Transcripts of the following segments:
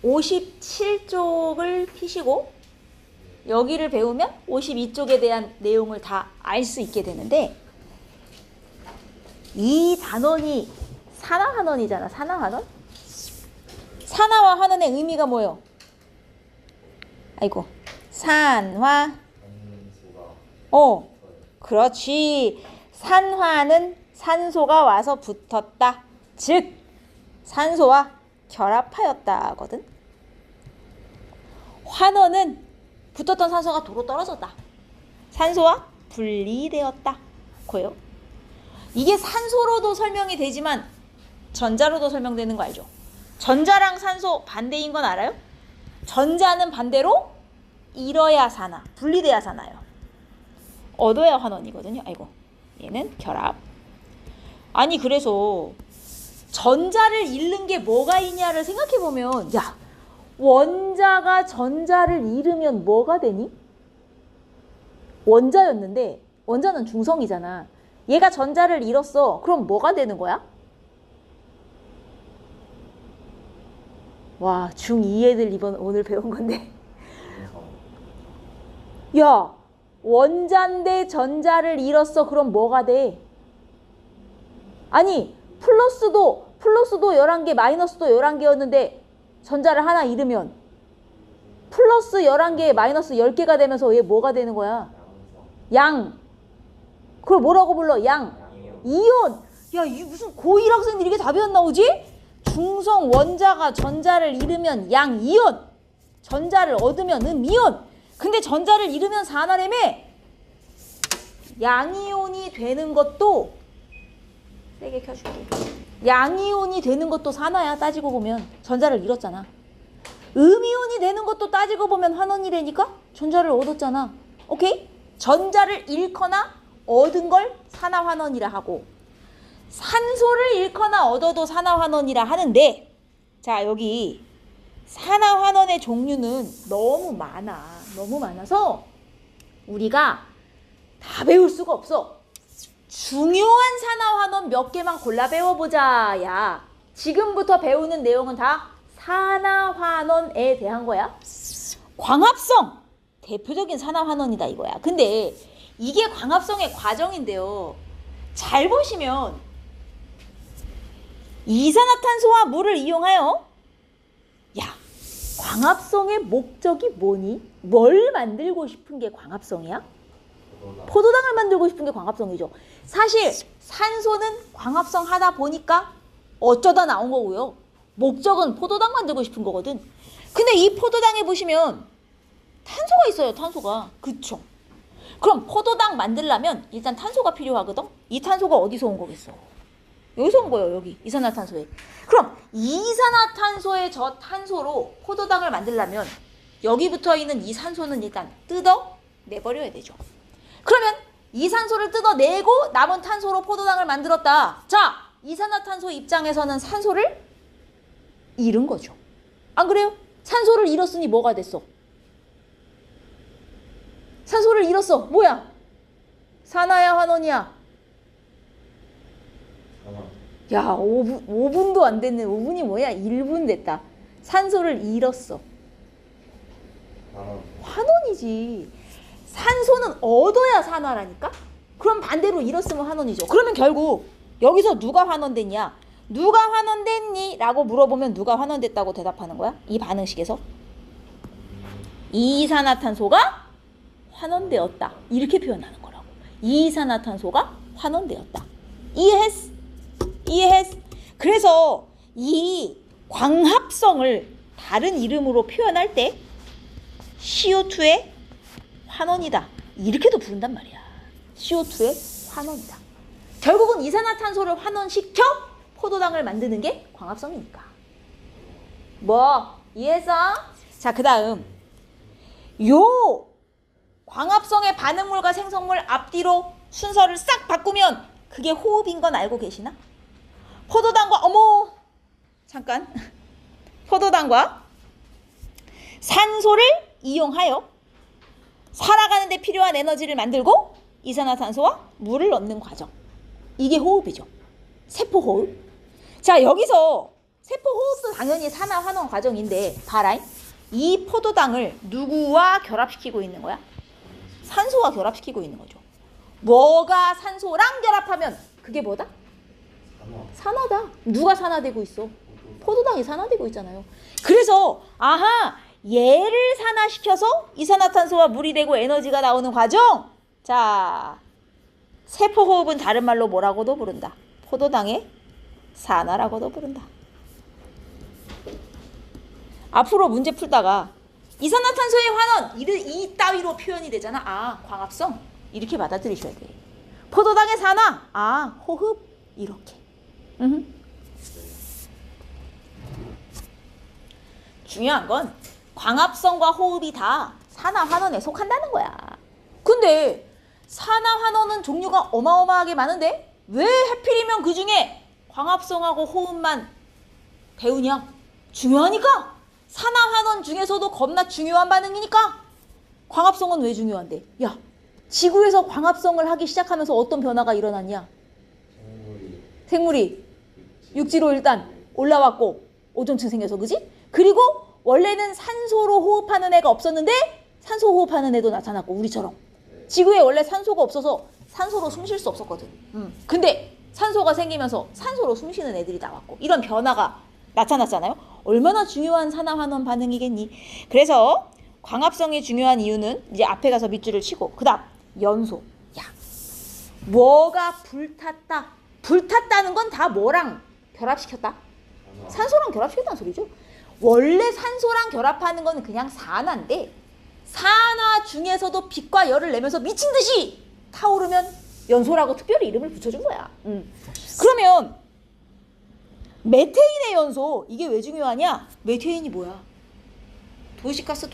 57쪽을 피시고 여기를 배우면 52쪽에 대한 내용을 다 알 수 있게 되는데, 이 단원이 산화환원이잖아. 산화환원? 산화와 환원의 의미가 뭐예요? 아이고, 산화. 그렇지. 산화는 산소가 와서 붙었다. 즉 산소와 결합하였다거든. 환원은 붙었던 산소가 도로 떨어졌다. 산소와 분리되었다. 고요. 이게 산소로도 설명이 되지만 전자로도 설명되는 거 알죠? 전자랑 산소 반대인 건 알아요? 전자는 반대로 잃어야 산화, 분리돼야 산화요. 얻어야 환원이거든요. 아이고, 얘는 결합. 아니 그래서 전자를 잃는 게 뭐가 있냐를 생각해보면, 야, 원자가 전자를 잃으면 뭐가 되니? 원자였는데 원자는 중성이잖아. 얘가 전자를 잃었어. 그럼 뭐가 되는 거야? 와, 중2 애들 오늘 배운 건데. 야, 원자인데 전자를 잃었어. 그럼 뭐가 돼? 아니, 플러스도 11개, 마이너스도 11개였는데 전자를 하나 잃으면 플러스 11개, 마이너스 10개가 되면서 얘 뭐가 되는 거야? 양. 그걸 뭐라고 불러? 양. 이온. 야, 이 무슨 고1 학생들이 이게 답이 안 나오지? 중성 원자가 전자를 잃으면 양 이온, 전자를 얻으면 이온. 근데 전자를 잃으면 산화라며. 양이온이 되는 것도, 세게 켜줄게. 양이온이 되는 것도 산화야. 따지고 보면 전자를 잃었잖아. 음이온이 되는 것도 따지고 보면 환원이라니까. 전자를 얻었잖아. 오케이? 전자를 잃거나 얻은 걸 산화환원이라 하고, 산소를 잃거나 얻어도 산화환원이라 하는데, 자, 여기 산화환원의 종류는 너무 많아서 우리가 다 배울 수가 없어. 중요한 산화환원 몇 개만 골라 배워보자. 야, 지금부터 배우는 내용은 다 산화환원에 대한 거야. 광합성 대표적인 산화환원이다 이거야. 근데 이게 광합성의 과정인데요, 잘 보시면 이산화탄소와 물을 이용하여, 야, 광합성의 목적이 뭐니? 뭘 만들고 싶은 게 광합성이야? 포도당을 만들고 싶은 게 광합성이죠. 사실 산소는 광합성 하다 보니까 어쩌다 나온 거고요. 목적은 포도당 만들고 싶은 거거든. 근데 이 포도당에 보시면 탄소가 있어요. 탄소가. 그쵸? 그럼 포도당 만들려면 일단 탄소가 필요하거든. 이 탄소가 어디서 온 거겠어? 여기서 온 거예요. 여기 이산화탄소에. 그럼 이산화탄소의 저 탄소로 포도당을 만들려면 여기 붙어있는 이 산소는 일단 뜯어내버려야 되죠. 그러면 이 산소를 뜯어내고 남은 탄소로 포도당을 만들었다. 자, 이산화탄소 입장에서는 산소를 잃은 거죠. 안 그래요? 산소를 잃었으니 뭐가 됐어? 산소를 잃었어. 뭐야? 산화야, 환원이야? 야, 5분도 안 됐네. 5분이 뭐야? 1분 됐다. 산소를 잃었어. 환원이지. 산소는 얻어야 산화라니까? 그럼 반대로 잃었으면 환원이죠. 그러면 결국 여기서 누가 환원됐냐? 누가 환원됐니? 라고 물어보면 누가 환원됐다고 대답하는 거야? 이 반응식에서. 이산화탄소가 환원되었다. 이렇게 표현하는 거라고. 이산화탄소가 환원되었다. 이해했어? 이해했어? 그래서 이 광합성을 다른 이름으로 표현할 때 CO2의 환원이다. 이렇게도 부른단 말이야. CO2의 환원이다. 결국은 이산화탄소를 환원시켜 포도당을 만드는 게 광합성이니까. 뭐 이해했어? 자, 그 다음 요 광합성의 반응물과 생성물 앞뒤로 순서를 싹 바꾸면 그게 호흡인 건 알고 계시나? 포도당과 잠깐 포도당과 산소를 이용하여 살아가는 데 필요한 에너지를 만들고 이산화탄소와 물을 넣는 과정. 이게 호흡이죠. 세포호흡. 자, 여기서 세포 호흡도 당연히 산화 환원 과정인데 봐라. 이 포도당을 누구와 결합시키고 있는 거야? 산소와 결합시키고 있는 거죠. 뭐가 산소랑 결합하면 그게 뭐다? 산화다. 누가 산화되고 있어? 포도당이 산화되고 있잖아요. 그래서 아하, 얘를 산화시켜서 이산화탄소와 물이 되고 에너지가 나오는 과정. 자, 세포호흡은 다른 말로 뭐라고도 부른다. 포도당의 산화라고도 부른다. 앞으로 문제 풀다가 이산화탄소의 환원 이 따위로 표현이 되잖아. 아, 광합성 이렇게 받아들이셔야 돼. 포도당의 산화, 아, 호흡 이렇게. 중요한 건 광합성과 호흡이 다 산화 환원에 속한다는 거야. 근데 산화 환원은 종류가 어마어마하게 많은데 왜 하필이면 그 중에 광합성하고 호흡만 배우냐? 중요하니까. 산화 환원 중에서도 겁나 중요한 반응이니까. 광합성은 왜 중요한데? 야, 지구에서 광합성을 하기 시작하면서 어떤 변화가 일어났냐? 생물이 육지로 일단 올라왔고 오존층 생겨서, 그지? 그리고 원래는 산소로 호흡하는 애가 없었는데 산소 호흡하는 애도 나타났고, 우리처럼 지구에 원래 산소가 없어서 산소로 숨 쉴 수 없었거든. 근데 산소가 생기면서 산소로 숨 쉬는 애들이 나왔고, 이런 변화가 나타났잖아요. 얼마나 중요한 산화환원 반응이겠니? 그래서 광합성이 중요한 이유는 이제 앞에 가서 밑줄을 치고, 그 다음 연소. 야, 뭐가 불탔다. 불탔다는 건 다 뭐랑 결합시켰다? 산소랑 결합시켰다는 소리죠. 원래 산소랑 결합하는 건 그냥 산화인데, 산화 중에서도 빛과 열을 내면서 미친 듯이 타오르면 연소라고 특별히 이름을 붙여준 거야. 그러면 메테인의 연소, 이게 왜 중요하냐? 메테인이 뭐야? 도시가스.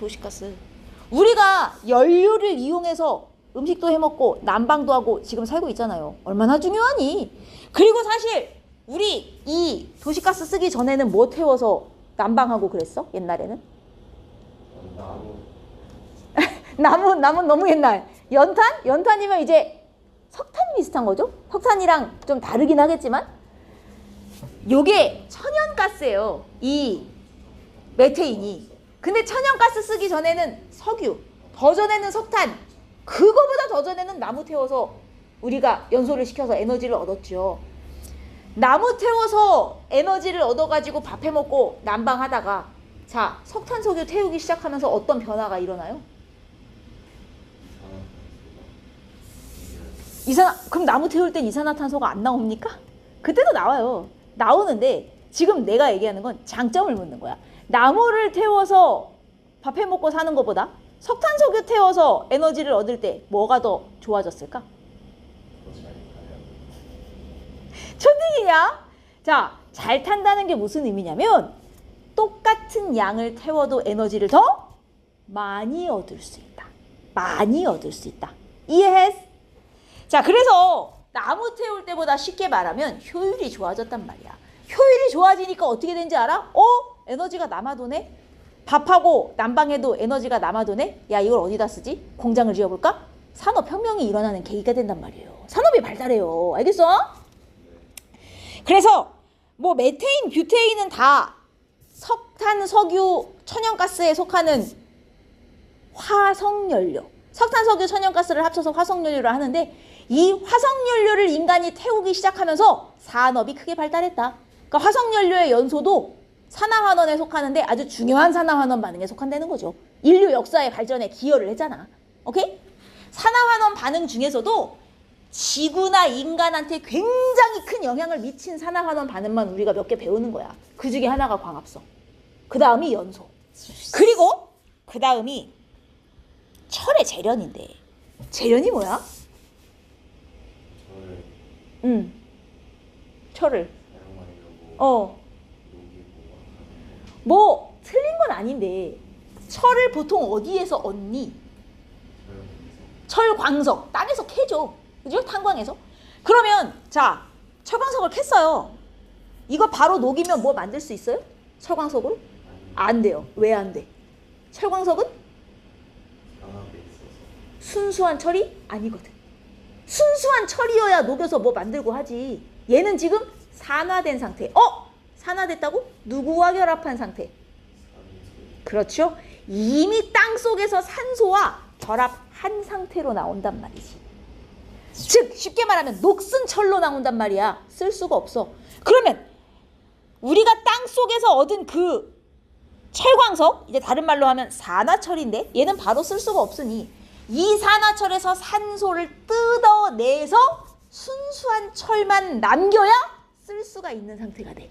우리가 연료를 이용해서 음식도 해먹고 난방도 하고 지금 살고 있잖아요. 얼마나 중요하니? 그리고 사실 우리 이 도시가스 쓰기 전에는 뭐 태워서 난방하고 그랬어? 옛날에는? 나무 너무 옛날. 연탄이면 이제 석탄 비슷한 거죠? 석탄이랑 좀 다르긴 하겠지만 요게 천연가스예요. 이 메테인이. 근데 천연가스 쓰기 전에는 석유, 더 전에는 석탄, 그거보다 더 전에는 나무 태워서 우리가 연소를 시켜서 에너지를 얻었죠. 나무 태워서 에너지를 얻어가지고 밥 해먹고 난방하다가, 자, 석탄, 석유 태우기 시작하면서 어떤 변화가 일어나요? 그럼 나무 태울 땐 이산화탄소가 안 나옵니까? 그때도 나와요. 나오는데 지금 내가 얘기하는 건 장점을 묻는 거야. 나무를 태워서 밥 해먹고 사는 것보다 석탄, 석유 태워서 에너지를 얻을 때 뭐가 더 좋아졌을까? 초딩이냐? 자, 잘 탄다는 게 무슨 의미냐면 똑같은 양을 태워도 에너지를 더 많이 얻을 수 있다. 많이 얻을 수 있다. 이해했어? 자, 그래서 나무 태울 때보다 쉽게 말하면 효율이 좋아졌단 말이야. 효율이 좋아지니까 어떻게 된지 알아? 에너지가 남아도네? 밥하고 난방해도 에너지가 남아도네? 야, 이걸 어디다 쓰지? 공장을 지어볼까? 산업혁명이 일어나는 계기가 된단 말이에요. 산업이 발달해요. 알겠어? 그래서 뭐 메테인, 뷰테인은 다 석탄, 석유, 천연가스에 속하는 화석연료. 석탄, 석유, 천연가스를 합쳐서 화석연료를 하는데, 이 화석연료를 인간이 태우기 시작하면서 산업이 크게 발달했다. 그러니까 화석연료의 연소도 산화환원에 속하는데 아주 중요한 산화환원 반응에 속한다는 거죠. 인류 역사의 발전에 기여를 했잖아. 오케이? 산화환원 반응 중에서도 지구나 인간한테 굉장히 큰 영향을 미친 산화환원 반응만 우리가 몇 개 배우는 거야. 그 중에 하나가 광합성. 그 다음이 연소. 그리고 그 다음이 철의 재련인데, 재련이 뭐야? 철을. 뭐 틀린 건 아닌데, 철을 보통 어디에서 얻니? 철광석. 땅에서 캐죠. 그죠? 탄광에서. 그러면 자, 철광석을 캤어요. 이거 바로 녹이면 뭐 만들 수 있어요? 철광석으로? 안 돼요. 왜 안 돼? 철광석은 순수한 철이 아니거든. 순수한 철이어야 녹여서 뭐 만들고 하지. 얘는 지금 산화된 상태. 산화됐다고? 누구와 결합한 상태? 그렇죠. 이미 땅속에서 산소와 결합한 상태로 나온단 말이지. 즉 쉽게 말하면 녹슨 철로 나온단 말이야. 쓸 수가 없어. 그러면 우리가 땅속에서 얻은 그 철광석, 이제 다른 말로 하면 산화철인데 얘는 바로 쓸 수가 없으니 이 산화철에서 산소를 뜯어내서 순수한 철만 남겨야 쓸 수가 있는 상태가 돼.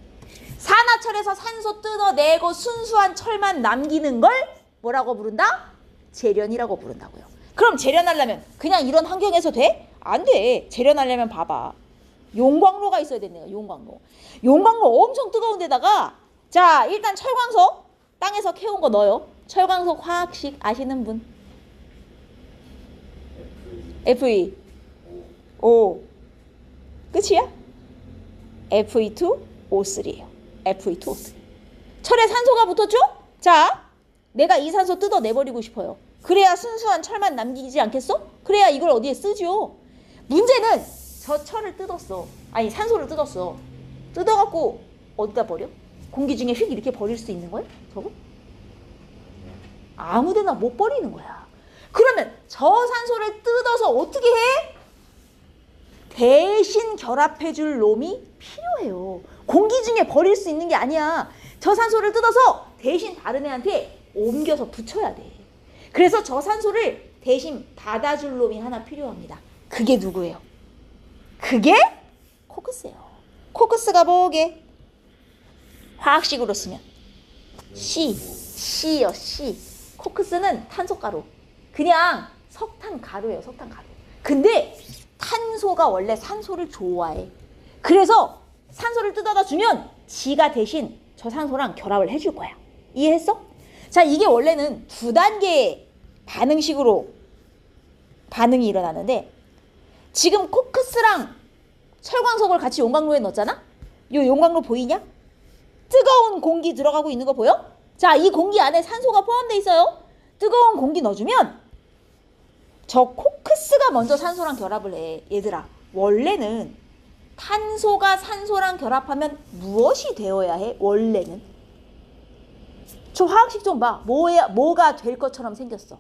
산화철에서 산소 뜯어내고 순수한 철만 남기는 걸 뭐라고 부른다? 재련이라고 부른다고요. 그럼 재련하려면 그냥 이런 환경에서 돼? 안 돼. 재련하려면 봐봐. 용광로가 있어야 된대요. 용광로. 용광로 엄청 뜨거운 데다가 자 일단 철광석 땅에서 캐온 거 넣어요. 철광석 화학식 아시는 분? Fe. O. 끝이야? Fe2O3예요. Fe2O3. 철에 산소가 붙었죠? 자, 내가 이 산소 뜯어내버리고 싶어요. 그래야 순수한 철만 남기지 않겠어? 그래야 이걸 어디에 쓰죠? 문제는 저 철을 뜯었어. 아니 산소를 뜯었어. 뜯어갖고 어디다 버려? 공기 중에 휙 이렇게 버릴 수 있는 거야? 저거? 아무데나 못 버리는 거야. 그러면 저 산소를 뜯어서 어떻게 해? 대신 결합해줄 놈이 필요해요. 공기 중에 버릴 수 있는 게 아니야. 저 산소를 뜯어서 대신 다른 애한테 옮겨서 붙여야 돼. 그래서 저 산소를 대신 받아줄 놈이 하나 필요합니다. 그게 누구예요? 그게 코크스예요. 코크스가 뭐게? 화학식으로 쓰면 C요. C. 코크스는 탄소가루. 그냥 석탄가루예요. 석탄가루. 근데 탄소가 원래 산소를 좋아해. 그래서 산소를 뜯어다 주면 지가 대신 저 산소랑 결합을 해줄 거야. 이해했어? 자, 이게 원래는 두 단계의 반응식으로 반응이 일어나는데 지금 코크스랑 철광석을 같이 용광로에 넣었잖아? 이 용광로 보이냐? 뜨거운 공기 들어가고 있는 거 보여? 자, 이 공기 안에 산소가 포함되어 있어요. 뜨거운 공기 넣어주면 저 코크스가 먼저 산소랑 결합을 해. 얘들아, 원래는 탄소가 산소랑 결합하면 무엇이 되어야 해? 원래는. 저 화학식 좀 봐. 뭐가 될 것처럼 생겼어?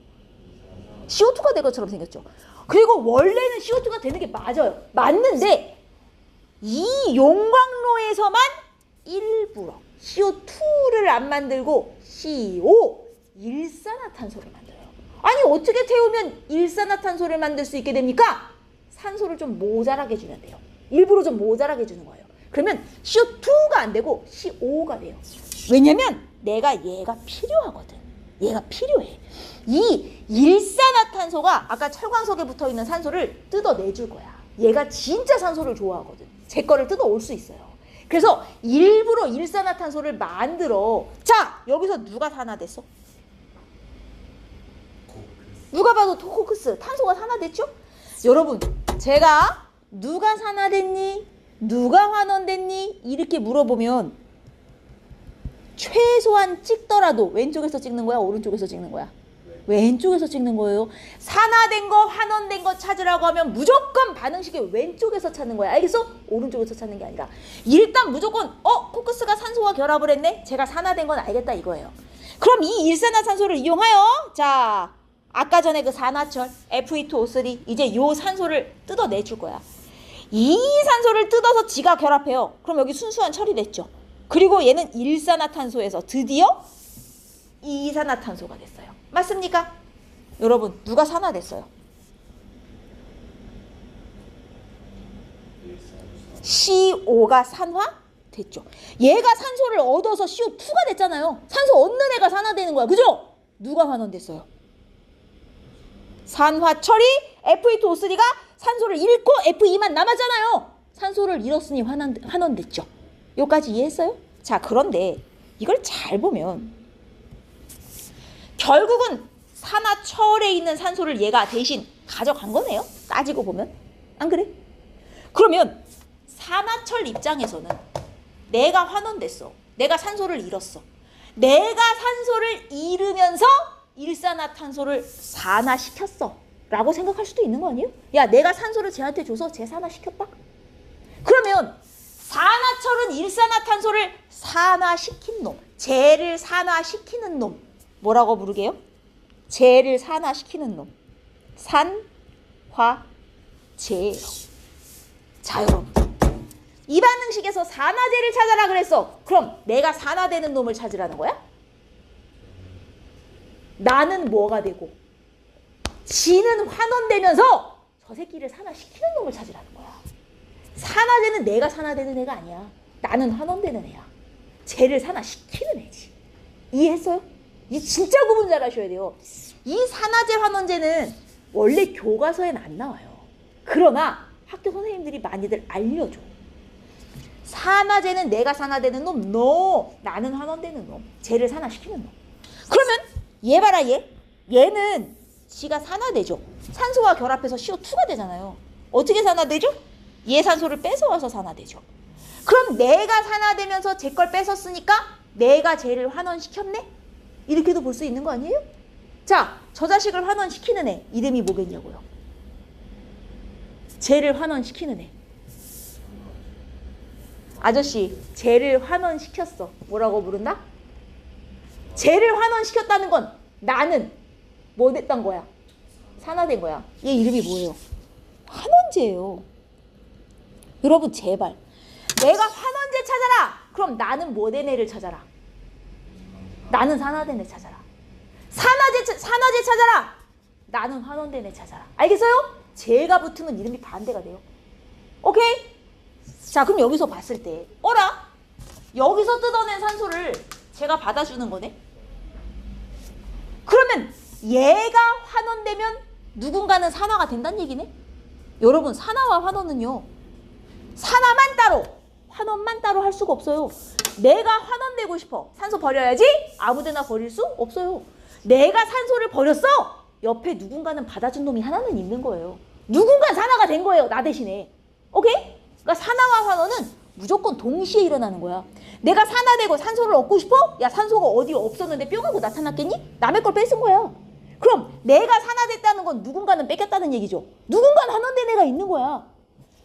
CO2가 될 것처럼 생겼죠. 그리고 원래는 CO2가 되는 게 맞아요. 맞는데 이 용광로에서만 일부러 CO2를 안 만들고 CO, 일산화탄소를 만들어요. 아니 어떻게 태우면 일산화탄소를 만들 수 있게 됩니까? 산소를 좀 모자라게 주면 돼요. 일부러 좀 모자라게 주는 거예요. 그러면 CO2가 안 되고 CO가 돼요. 왜냐면 얘가 필요하거든. 얘가 필요해. 이 일산화탄소가 아까 철광석에 붙어있는 산소를 뜯어내줄 거야. 얘가 진짜 산소를 좋아하거든. 제 거를 뜯어올 수 있어요. 그래서 일부러 일산화탄소를 만들어. 자, 여기서 누가 산화됐어? 누가 봐도 코크스, 탄소가 산화됐죠? 여러분, 제가 누가 산화됐니? 누가 환원됐니? 이렇게 물어보면 최소한 찍더라도 왼쪽에서 찍는 거야? 오른쪽에서 찍는 거야? 왼쪽에서 찍는 거예요. 산화된 거, 환원된 거 찾으라고 하면 무조건 반응식의 왼쪽에서 찾는 거야. 알겠어? 오른쪽에서 찾는 게 아니라. 일단 무조건 코크스가 산소와 결합을 했네? 제가 산화된 건 알겠다 이거예요. 그럼 이 일산화탄소를 이용하여 자, 아까 전에 그 산화철 Fe2O3 이제 요 산소를 뜯어내줄 거야. 이 산소를 뜯어서 지가 결합해요. 그럼 여기 순수한 철이 됐죠. 그리고 얘는 일산화탄소에서 드디어 이산화탄소가 됐어요. 맞습니까? 여러분, 누가 산화됐어요? CO가 산화됐죠. 얘가 산소를 얻어서 CO2가 됐잖아요. 산소 얻는 애가 산화되는 거야. 그죠? 누가 환원됐어요? 산화철이 Fe2O3가 산소를 잃고 Fe2만 남았잖아요. 산소를 잃었으니 환원됐죠. 여기까지 이해했어요? 자, 그런데 이걸 잘 보면 결국은 산화철에 있는 산소를 얘가 대신 가져간 거네요. 따지고 보면. 안 그래? 그러면 산화철 입장에서는 내가 환원됐어. 내가 산소를 잃었어. 내가 산소를 잃으면서 일산화탄소를 산화시켰어. 라고 생각할 수도 있는 거 아니에요? 야, 내가 산소를 쟤한테 줘서 쟤 산화시켰다? 그러면 산화철 산화철은 일산화탄소를 산화시킨 놈, 재를 산화시키는 놈 뭐라고 부르게요? 재를 산화시키는 놈 산화제예요. 자 여러분, 이 반응식에서 산화제를 찾아라 그랬어. 그럼 내가 산화되는 놈을 찾으라는 거야? 나는 뭐가 되고 지는 환원되면서 저 새끼를 산화시키는 놈을 찾으라는 거야. 산화제는 내가 산화되는 애가 아니야. 나는 환원되는 애야. 쟤를 산화시키는 애지. 이해했어요? 이 진짜 구분 잘 하셔야 돼요. 이 산화제 환원제는 원래 교과서엔 안 나와요. 그러나 학교 선생님들이 많이들 알려줘. 산화제는 내가 산화되는 놈, 너 나는 환원되는 놈, 쟤를 산화시키는 놈. 그러면 얘 봐라 얘. 얘는 지가 산화되죠. 산소와 결합해서 CO2가 되잖아요. 어떻게 산화되죠? 얘 산소를 뺏어와서 산화되죠. 그럼 내가 산화되면서 제 걸 뺏었으니까 내가 쟤를 환원시켰네? 이렇게도 볼 수 있는 거 아니에요? 자, 저 자식을 환원시키는 애 이름이 뭐겠냐고요? 쟤를 환원시키는 애. 아저씨, 쟤를 환원시켰어. 뭐라고 부른다? 쟤를 환원시켰다는 건 나는 뭐 됐단 거야? 산화된 거야. 얘 이름이 뭐예요? 환원제예요. 여러분 제발 내가 환원제 찾아라. 그럼 나는 뭐 된 애를 찾아라. 나는 산화된 애 찾아라. 산화제 찾아라. 나는 환원된 애 찾아라. 알겠어요? 제가 붙으면 이름이 반대가 돼요. 오케이? 자, 그럼 여기서 봤을 때 어라? 여기서 뜯어낸 산소를 제가 받아주는 거네? 그러면 얘가 환원되면 누군가는 산화가 된다는 얘기네? 여러분 산화와 환원은요, 산화만 따로 환원만 따로 할 수가 없어요. 내가 환원되고 싶어. 산소 버려야지? 아무데나 버릴 수 없어요. 내가 산소를 버렸어. 옆에 누군가는 받아준 놈이 하나는 있는 거예요. 누군가 산화가 된 거예요. 나 대신에. 오케이? 그러니까 산화와 환원은 무조건 동시에 일어나는 거야. 내가 산화되고 산소를 얻고 싶어? 야, 산소가 어디 없었는데 뿅 하고 나타났겠니? 남의 걸 뺏은 거야. 그럼 내가 산화됐다는 건 누군가는 뺏겼다는 얘기죠. 누군가는 환원된 애가 있는 거야.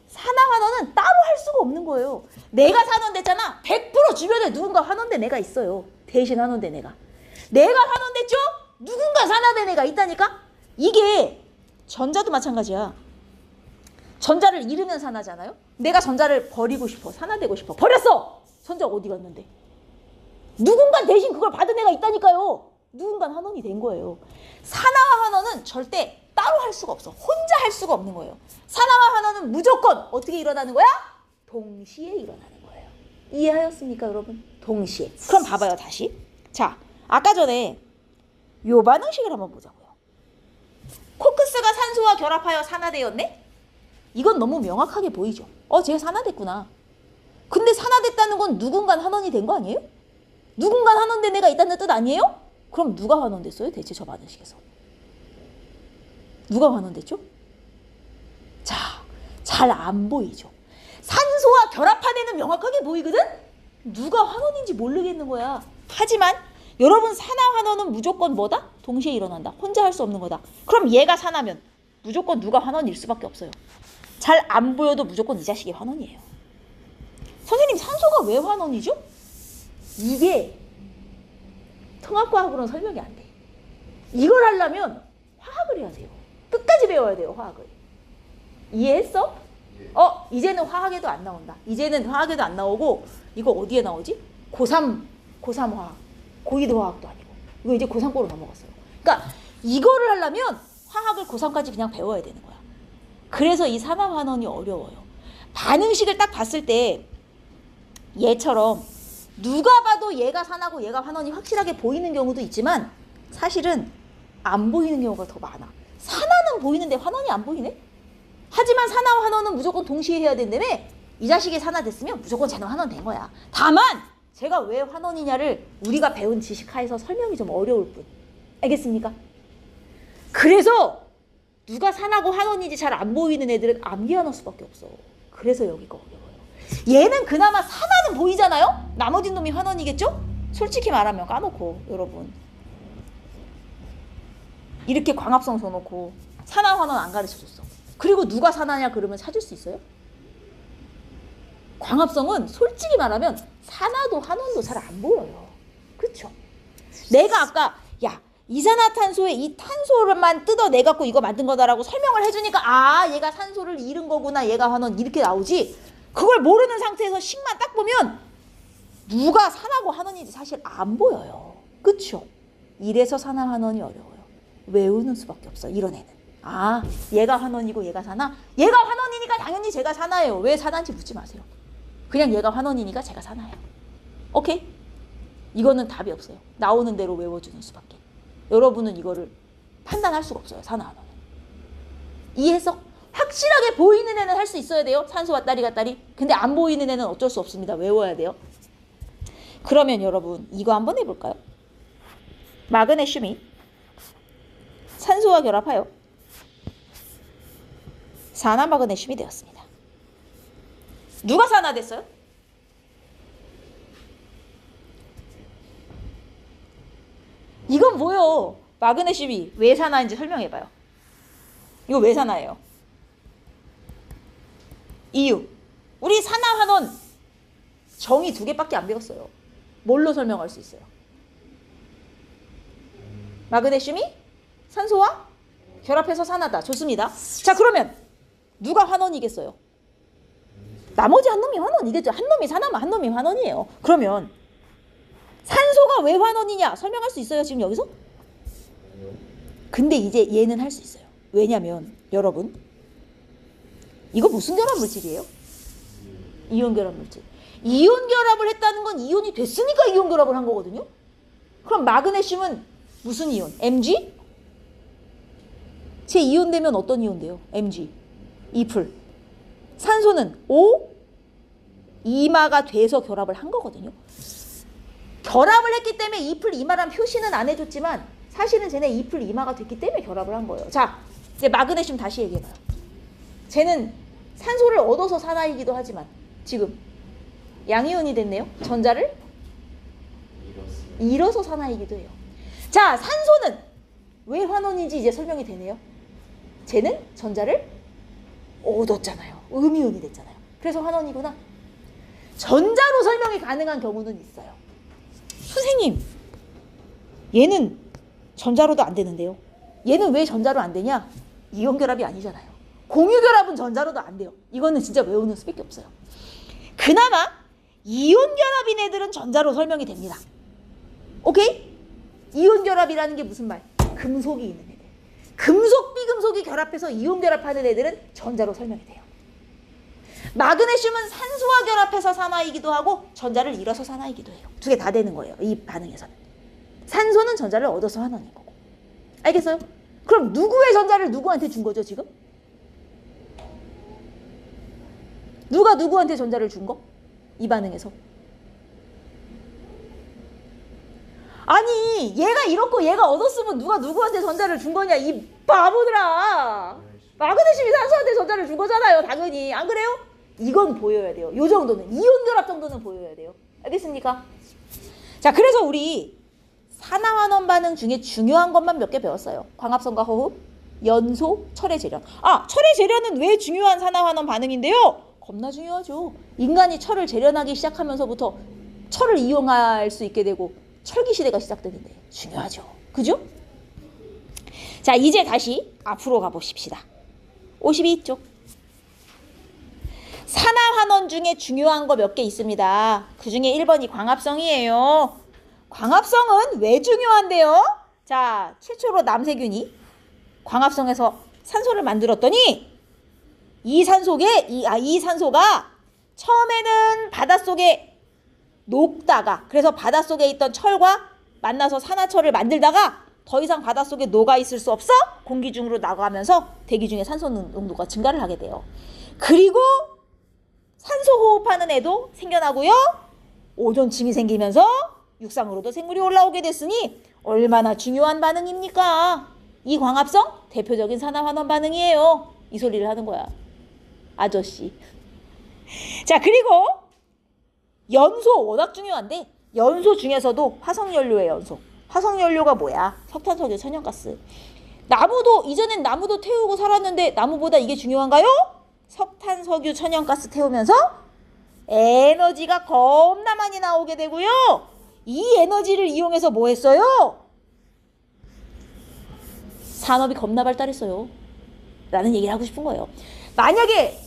산화 환원은 따로 할 수가 없는 거예요. 내가 환원됐잖아. 100% 주변에 누군가 환원된 애가 있어요. 대신 환원된 애가. 내가 환원됐죠? 누군가 산화된 애가 있다니까? 이게 전자도 마찬가지야. 전자를 잃으면 산화잖아요. 내가 전자를 버리고 싶어. 산화되고 싶어. 버렸어. 전자가 어디 갔는데? 누군가 대신 그걸 받은 애가 있다니까요. 누군가 환원이 된 거예요. 산화와 환원은 절대 따로 할 수가 없어. 혼자 할 수가 없는 거예요. 산화와 환원은 무조건 어떻게 일어나는 거야? 동시에 일어나는 거예요. 이해하였습니까, 여러분? 동시에. 그럼 봐봐요, 다시. 자, 아까 전에 요 반응식을 한번 보자고요. 코크스가 산소와 결합하여 산화되었네? 이건 너무 명확하게 보이죠. 쟤가 산화됐구나. 근데 산화됐다는 건 누군가 환원이 된 거 아니에요? 누군가 환원된 애가 있다는 뜻 아니에요? 그럼 누가 환원됐어요? 대체 저 반응식에서. 누가 환원됐죠? 자, 잘 안 보이죠? 산소와 결합한 애는 명확하게 보이거든? 누가 환원인지 모르겠는 거야. 하지만 여러분 산화 환원은 무조건 뭐다? 동시에 일어난다. 혼자 할 수 없는 거다. 그럼 얘가 산화면 무조건 누가 환원일 수밖에 없어요. 잘 안 보여도 무조건 이 자식이 환원이에요. 선생님 산소가 왜 환원이죠? 이게 통합과학으로는 설명이 안 돼. 이걸 하려면 화학을 해야 돼요. 끝까지 배워야 돼요, 화학을. 이해했어? 이제는 화학에도 안 나온다. 이제는 화학에도 안 나오고 이거 어디에 나오지? 고3 화학. 고2도 화학도 아니고. 이거 이제 고3거로 넘어갔어요. 그러니까 이거를 하려면 화학을 고3까지 그냥 배워야 되는 거야. 그래서 이 산화환원이 어려워요. 반응식을 딱 봤을 때 얘처럼 누가 봐도 얘가 산화고 얘가 환원이 확실하게 보이는 경우도 있지만 사실은 안 보이는 경우가 더 많아. 산화는 보이는데 환원이 안 보이네? 하지만 산화와 환원은 무조건 동시에 해야 된다며? 이 자식이 산화됐으면 무조건 쟤는 환원된 거야. 다만 제가 왜 환원이냐를 우리가 배운 지식 하에서 설명이 좀 어려울 뿐. 알겠습니까? 그래서 누가 산화고 환원인지 잘 안 보이는 애들은 암기환원 수밖에 없어. 그래서 여기가 어려워요. 얘는 그나마 산화는 보이잖아요? 나머지 놈이 환원이겠죠? 솔직히 말하면 까놓고 여러분 이렇게 광합성 써놓고 산화 환원 안 가르쳐줬어. 그리고 누가 산화냐 그러면 찾을 수 있어요? 광합성은 솔직히 말하면 산화도 환원도 잘 안 보여요. 그쵸? 내가 아까 야 이산화탄소에 이 탄소를만 뜯어내갖고 이거 만든 거다라고 설명을 해주니까 아 얘가 산소를 잃은 거구나 얘가 환원 이렇게 나오지. 그걸 모르는 상태에서 식만 딱 보면 누가 산화고 환원인지 사실 안 보여요. 그쵸? 이래서 산화 환원이 어려워요. 외우는 수밖에 없어 이런 애는. 아 얘가 환원이고 얘가 산화? 얘가 환원이니까 당연히 제가 산화예요. 왜 산화인지 묻지 마세요. 그냥 얘가 환원이니까 제가 산화예요. 오케이? 이거는 답이 없어요. 나오는 대로 외워주는 수밖에. 여러분은 이거를 판단할 수가 없어요. 산화 환원은. 이해해서? 확실하게 보이는 애는 할 수 있어야 돼요. 산소 왔다리 갔다리. 근데 안 보이는 애는 어쩔 수 없습니다. 외워야 돼요. 그러면 여러분 이거 한번 해볼까요? 마그네슘이 산소와 결합하여 산화마그네슘이 되었습니다. 누가 산화됐어요? 이건 뭐요? 마그네슘이 왜 산화인지 설명해봐요. 이거 왜 산화예요? 이유. 우리 산화환원 정의 2개밖에 안 배웠어요. 뭘로 설명할 수 있어요? 마그네슘이 산소와 결합해서 산화다. 좋습니다. 자 그러면 누가 환원이겠어요? 나머지 한 놈이 환원이겠죠. 한 놈이 산화면 한 놈이 환원이에요. 그러면 산소가 왜 환원이냐 설명할 수 있어요 지금 여기서? 근데 이제 얘는 할 수 있어요. 왜냐면 여러분 이거 무슨 결합 물질이에요? 이온 결합 물질. 이온 결합을 했다는 건 이온이 됐으니까 이온 결합을 한 거거든요. 그럼 마그네슘은 무슨 이온? Mg? 제 이온 되면 어떤 이온 돼요? Mg. 2풀. 산소는 O? 이마가 돼서 결합을 한 거거든요. 결합을 했기 때문에 2풀 이마란 표시는 안 해줬지만 사실은 쟤네 2풀 이마가 됐기 때문에 결합을 한 거예요. 자, 이제 마그네슘 다시 얘기해봐요. 쟤는 산소를 얻어서 산화이기도 하지만 지금 양이온이 됐네요. 전자를 잃어서 산화이기도 해요. 자, 산소는 왜 환원인지 이제 설명이 되네요. 쟤는 전자를 얻었잖아요. 음이온이 됐잖아요. 그래서 환원이구나. 전자로 설명이 가능한 경우는 있어요. 선생님, 얘는 전자로도 안 되는데요. 얘는 왜 전자로 안 되냐? 이온 결합이 아니잖아요. 공유 결합은 전자로도 안 돼요. 이거는 진짜 외우는 수밖에 없어요. 그나마 이온 결합인 애들은 전자로 설명이 됩니다. 오케이? 이온 결합이라는 게 무슨 말? 금속이 있는 애들. 금속, 비금속이 결합해서 이온 결합하는 애들은 전자로 설명이 돼요. 마그네슘은 산소와 결합해서 산화이기도 하고 전자를 잃어서 산화이기도 해요. 2개 다 되는 거예요. 이 반응에서는. 산소는 전자를 얻어서 환원인 거고. 알겠어요? 그럼 누구의 전자를 누구한테 준 거죠 지금? 누가 누구한테 전자를 준 거? 이 반응에서. 아니 얘가 이렇고 얘가 얻었으면 누가 누구한테 전자를 준 거냐 이 바보들아. 마그네슘이 산소한테 전자를 준 거잖아요. 당연히. 안 그래요? 이건 보여야 돼요. 요 정도는. 이온 결합 정도는 보여야 돼요. 알겠습니까? 자, 그래서 우리 산화환원 반응 중에 중요한 것만 몇 개 배웠어요. 광합성과 호흡, 연소, 철의 재련. 아, 철의 재련은 왜 중요한 산화환원 반응인데요? 겁나 중요하죠. 인간이 철을 재련하기 시작하면서부터 철을 이용할 수 있게 되고 철기 시대가 시작되는데 중요하죠. 그죠? 자, 이제 다시 앞으로 가보십시다. 52쪽. 산화환원 중에 중요한 거 몇 개 있습니다. 그 중에 1번이 광합성이에요. 광합성은 왜 중요한데요? 자, 최초로 남세균이 광합성에서 산소를 만들었더니 이 산소가 처음에는 바닷속에 녹다가 그래서 바닷속에 있던 철과 만나서 산화철을 만들다가 더 이상 바닷속에 녹아 있을 수 없어 공기 중으로 나가면서 대기 중에 산소 농도가 증가를 하게 돼요. 그리고 산소 호흡하는 애도 생겨나고요. 오존층이 생기면서 육상으로도 생물이 올라오게 됐으니 얼마나 중요한 반응입니까? 이 광합성 대표적인 산화환원 반응이에요. 이 소리를 하는 거야. 아저씨. 자, 그리고 연소 워낙 중요한데 연소 중에서도 화석연료예요. 연소. 화석연료가 뭐야? 석탄, 석유, 천연가스. 나무도 이전엔 나무도 태우고 살았는데 나무보다 이게 중요한가요? 석탄, 석유, 천연가스 태우면서 에너지가 겁나 많이 나오게 되고요. 이 에너지를 이용해서 뭐 했어요? 산업이 겁나 발달했어요. 라는 얘기를 하고 싶은 거예요. 만약에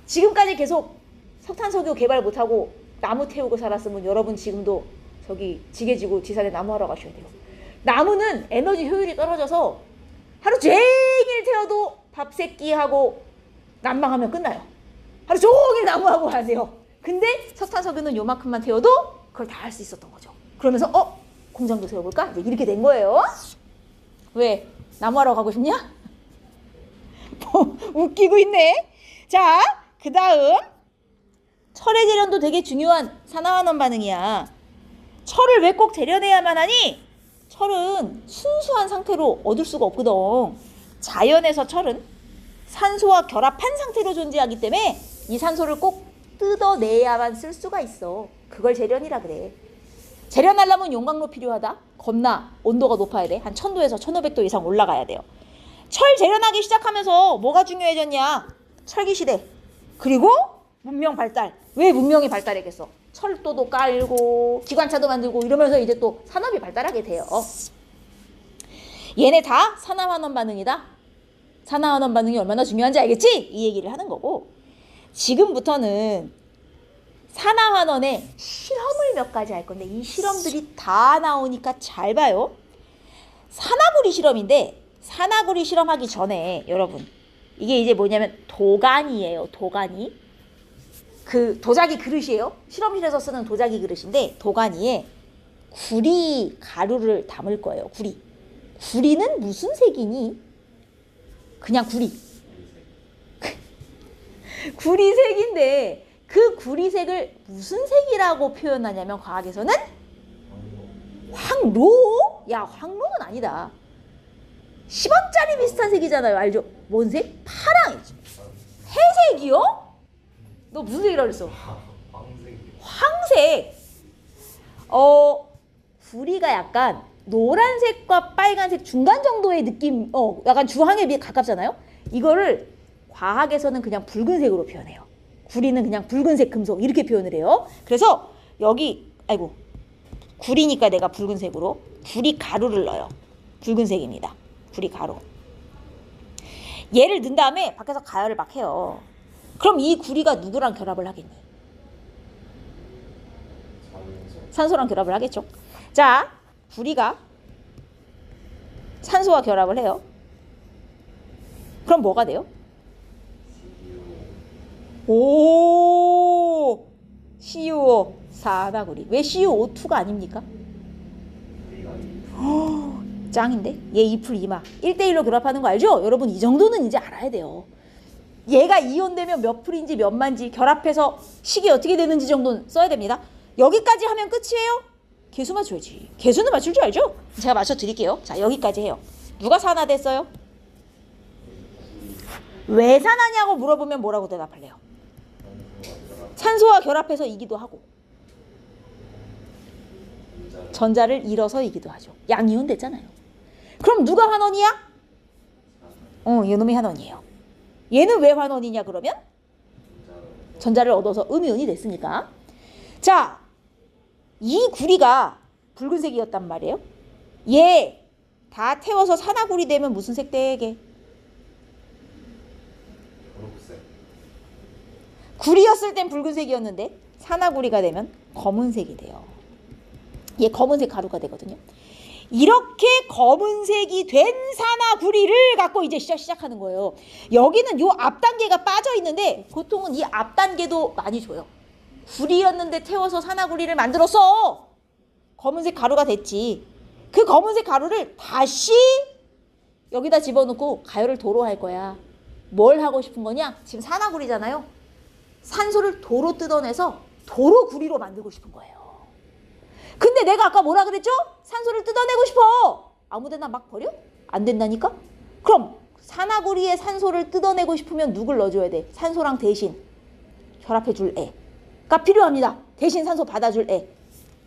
지금까지 계속 석탄석유 개발 못하고 나무 태우고 살았으면 여러분 지금도 저기 지게지구 지산에 나무하러 가셔야 돼요. 나무는 에너지 효율이 떨어져서 하루 종일 태워도 밥 세끼 하고 난방하면 끝나요. 하루 종일 나무하고 가야 돼요. 근데 석탄석유는 요만큼만 태워도 그걸 다 할 수 있었던 거죠. 그러면서 공장도 세워볼까? 이제 이렇게 된 거예요. 왜? 나무하러 가고 싶냐? 웃기고 있네. 자, 그 다음 철의 재련도 되게 중요한 산화환원 반응이야. 철을 왜 꼭 재련해야만 하니? 철은 순수한 상태로 얻을 수가 없거든. 자연에서 철은 산소와 결합한 상태로 존재하기 때문에 이 산소를 꼭 뜯어내야만 쓸 수가 있어. 그걸 재련이라 그래. 재련하려면 용광로 필요하다. 겁나 온도가 높아야 돼. 한 1000도에서 1500도 이상 올라가야 돼요. 철 재련하기 시작하면서 뭐가 중요해졌냐? 철기 시대. 그리고 문명 발달. 왜 문명이 발달했겠어? 철도도 깔고 기관차도 만들고 이러면서 이제 또 산업이 발달하게 돼요. 얘네 다 산화환원 반응이다. 산화환원 반응이 얼마나 중요한지 알겠지? 이 얘기를 하는 거고, 지금부터는 산화환원의 실험을 몇 가지 할 건데 이 실험들이 다 나오니까 잘 봐요. 산화구리 실험인데, 산화구리 실험하기 전에 여러분 이게 이제 뭐냐면 도가니예요. 도가니. 그 도자기 그릇이에요. 실험실에서 쓰는 도자기 그릇인데 도가니에 구리 가루를 담을 거예요. 구리. 구리는 무슨 색이니? 그냥 구리. 구리색인데 그 구리색을 무슨 색이라고 표현하냐면 과학에서는 황로? 야, 황로는 아니다. 10원짜리 비슷한 색이잖아요. 알죠? 뭔 색? 파랑이죠. 회색이요? 너 무슨 색이라고 그랬어? 황색. 구리가 약간 노란색과 빨간색 중간 정도의 느낌, 약간 주황에 비해 가깝잖아요? 이거를 과학에서는 그냥 붉은색으로 표현해요. 구리는 그냥 붉은색 금속 이렇게 표현을 해요. 그래서 여기, 구리니까 내가 붉은색으로 구리 가루를 넣어요. 붉은색입니다. 구리 가루. 얘를 넣은 다음에 밖에서 가열을 막 해요. 그럼 이 구리가 누구랑 결합을 하겠니? 산소랑 결합을 하겠죠. 자, 구리가 산소와 결합을 해요. 그럼 뭐가 돼요? 오, CuO, 산화구리. 왜 CuO2가 아닙니까? 짱인데? 얘 2풀 2마 1대1로 결합하는 거 알죠? 여러분 이 정도는 이제 알아야 돼요. 얘가 이온되면 몇 풀인지 몇 만지 결합해서 식이 어떻게 되는지 정도는 써야 됩니다. 여기까지 하면 끝이에요? 개수 맞춰야지. 개수는 맞출 줄 알죠? 제가 맞춰드릴게요. 자, 여기까지 해요. 누가 산화됐어요? 왜 산화냐고 물어보면 뭐라고 대답할래요? 산소와 결합해서 이기도 하고 전자를 잃어서 이기도 하죠. 양이온 됐잖아요. 그럼 누가 환원이야? 이놈이 환원이에요. 얘는 왜 환원이냐 그러면? 전자를 얻어서 음이온이 됐으니까. 자, 이 구리가 붉은색이었단 말이에요. 얘 다 태워서 산화구리 되면 무슨 색 되게? 초록색. 구리였을 땐 붉은색이었는데 산화구리가 되면 검은색이 돼요. 얘 검은색 가루가 되거든요. 이렇게 검은색이 된 산화구리를 갖고 이제 시작하는 거예요. 여기는 요 앞단계가 빠져 있는데 보통은 이 앞단계도 많이 줘요. 구리였는데 태워서 산화구리를 만들었어. 검은색 가루가 됐지. 그 검은색 가루를 다시 여기다 집어넣고 가열을 도로 할 거야. 뭘 하고 싶은 거냐? 지금 산화구리잖아요. 산소를 도로 뜯어내서 도로 구리로 만들고 싶은 거예요. 근데 내가 아까 뭐라 그랬죠? 산소를 뜯어내고 싶어. 아무데나 막 버려? 안 된다니까? 그럼 산화구리에 산소를 뜯어내고 싶으면 누굴 넣어줘야 돼? 산소랑 대신 결합해줄 애가 필요합니다. 대신 산소 받아줄 애.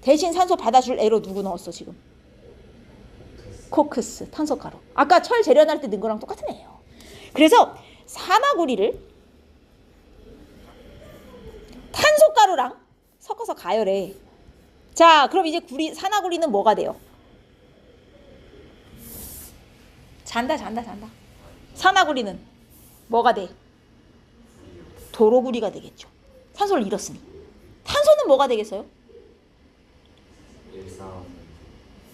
대신 산소 받아줄 애로 누구 넣었어 지금? 코크스, 탄소가루. 아까 철 재련할 때 넣은 거랑 똑같은 애예요. 그래서 산화구리를 밀가루랑 섞어서 가열해. 자, 그럼 이제 산화구리는 뭐가 돼요? 잔다. 산화구리는 뭐가 돼? 도로구리가 되겠죠. 산소를 잃었으니. 탄소는 뭐가 되겠어요?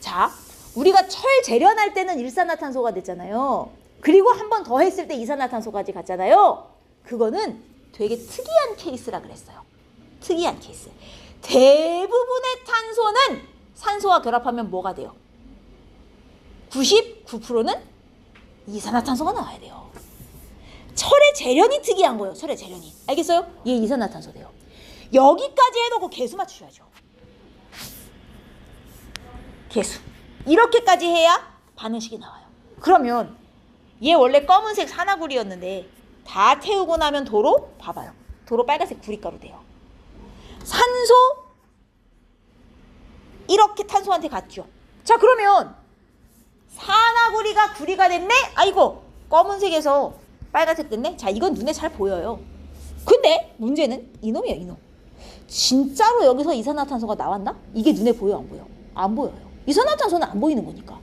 자, 우리가 철 재련할 때는 일산화탄소가 됐잖아요. 그리고 한 번 더 했을 때 이산화탄소까지 갔잖아요. 그거는 되게 특이한 케이스라 그랬어요. 특이한 케이스. 대부분의 탄소는 산소와 결합하면 뭐가 돼요? 99%는 이산화탄소가 나와야 돼요. 철의 재련이 특이한 거예요. 철의 재련이. 알겠어요? 얘 이산화탄소 돼요. 여기까지 해놓고 개수 맞추셔야죠. 개수. 이렇게까지 해야 반응식이 나와요. 그러면 얘 원래 검은색 산화구리였는데 다 태우고 나면 도로, 봐봐요. 도로 빨간색 구리가루 돼요. 산소 이렇게 탄소한테 갔죠. 자, 그러면 산화구리가 구리가 됐네? 아이고, 검은색에서 빨간색 됐네? 자, 이건 눈에 잘 보여요. 근데 문제는 이놈이에요, 이놈. 진짜로 여기서 이산화탄소가 나왔나? 이게 눈에 보여, 안 보여? 안 보여요. 이산화탄소는 안 보이는 거니까.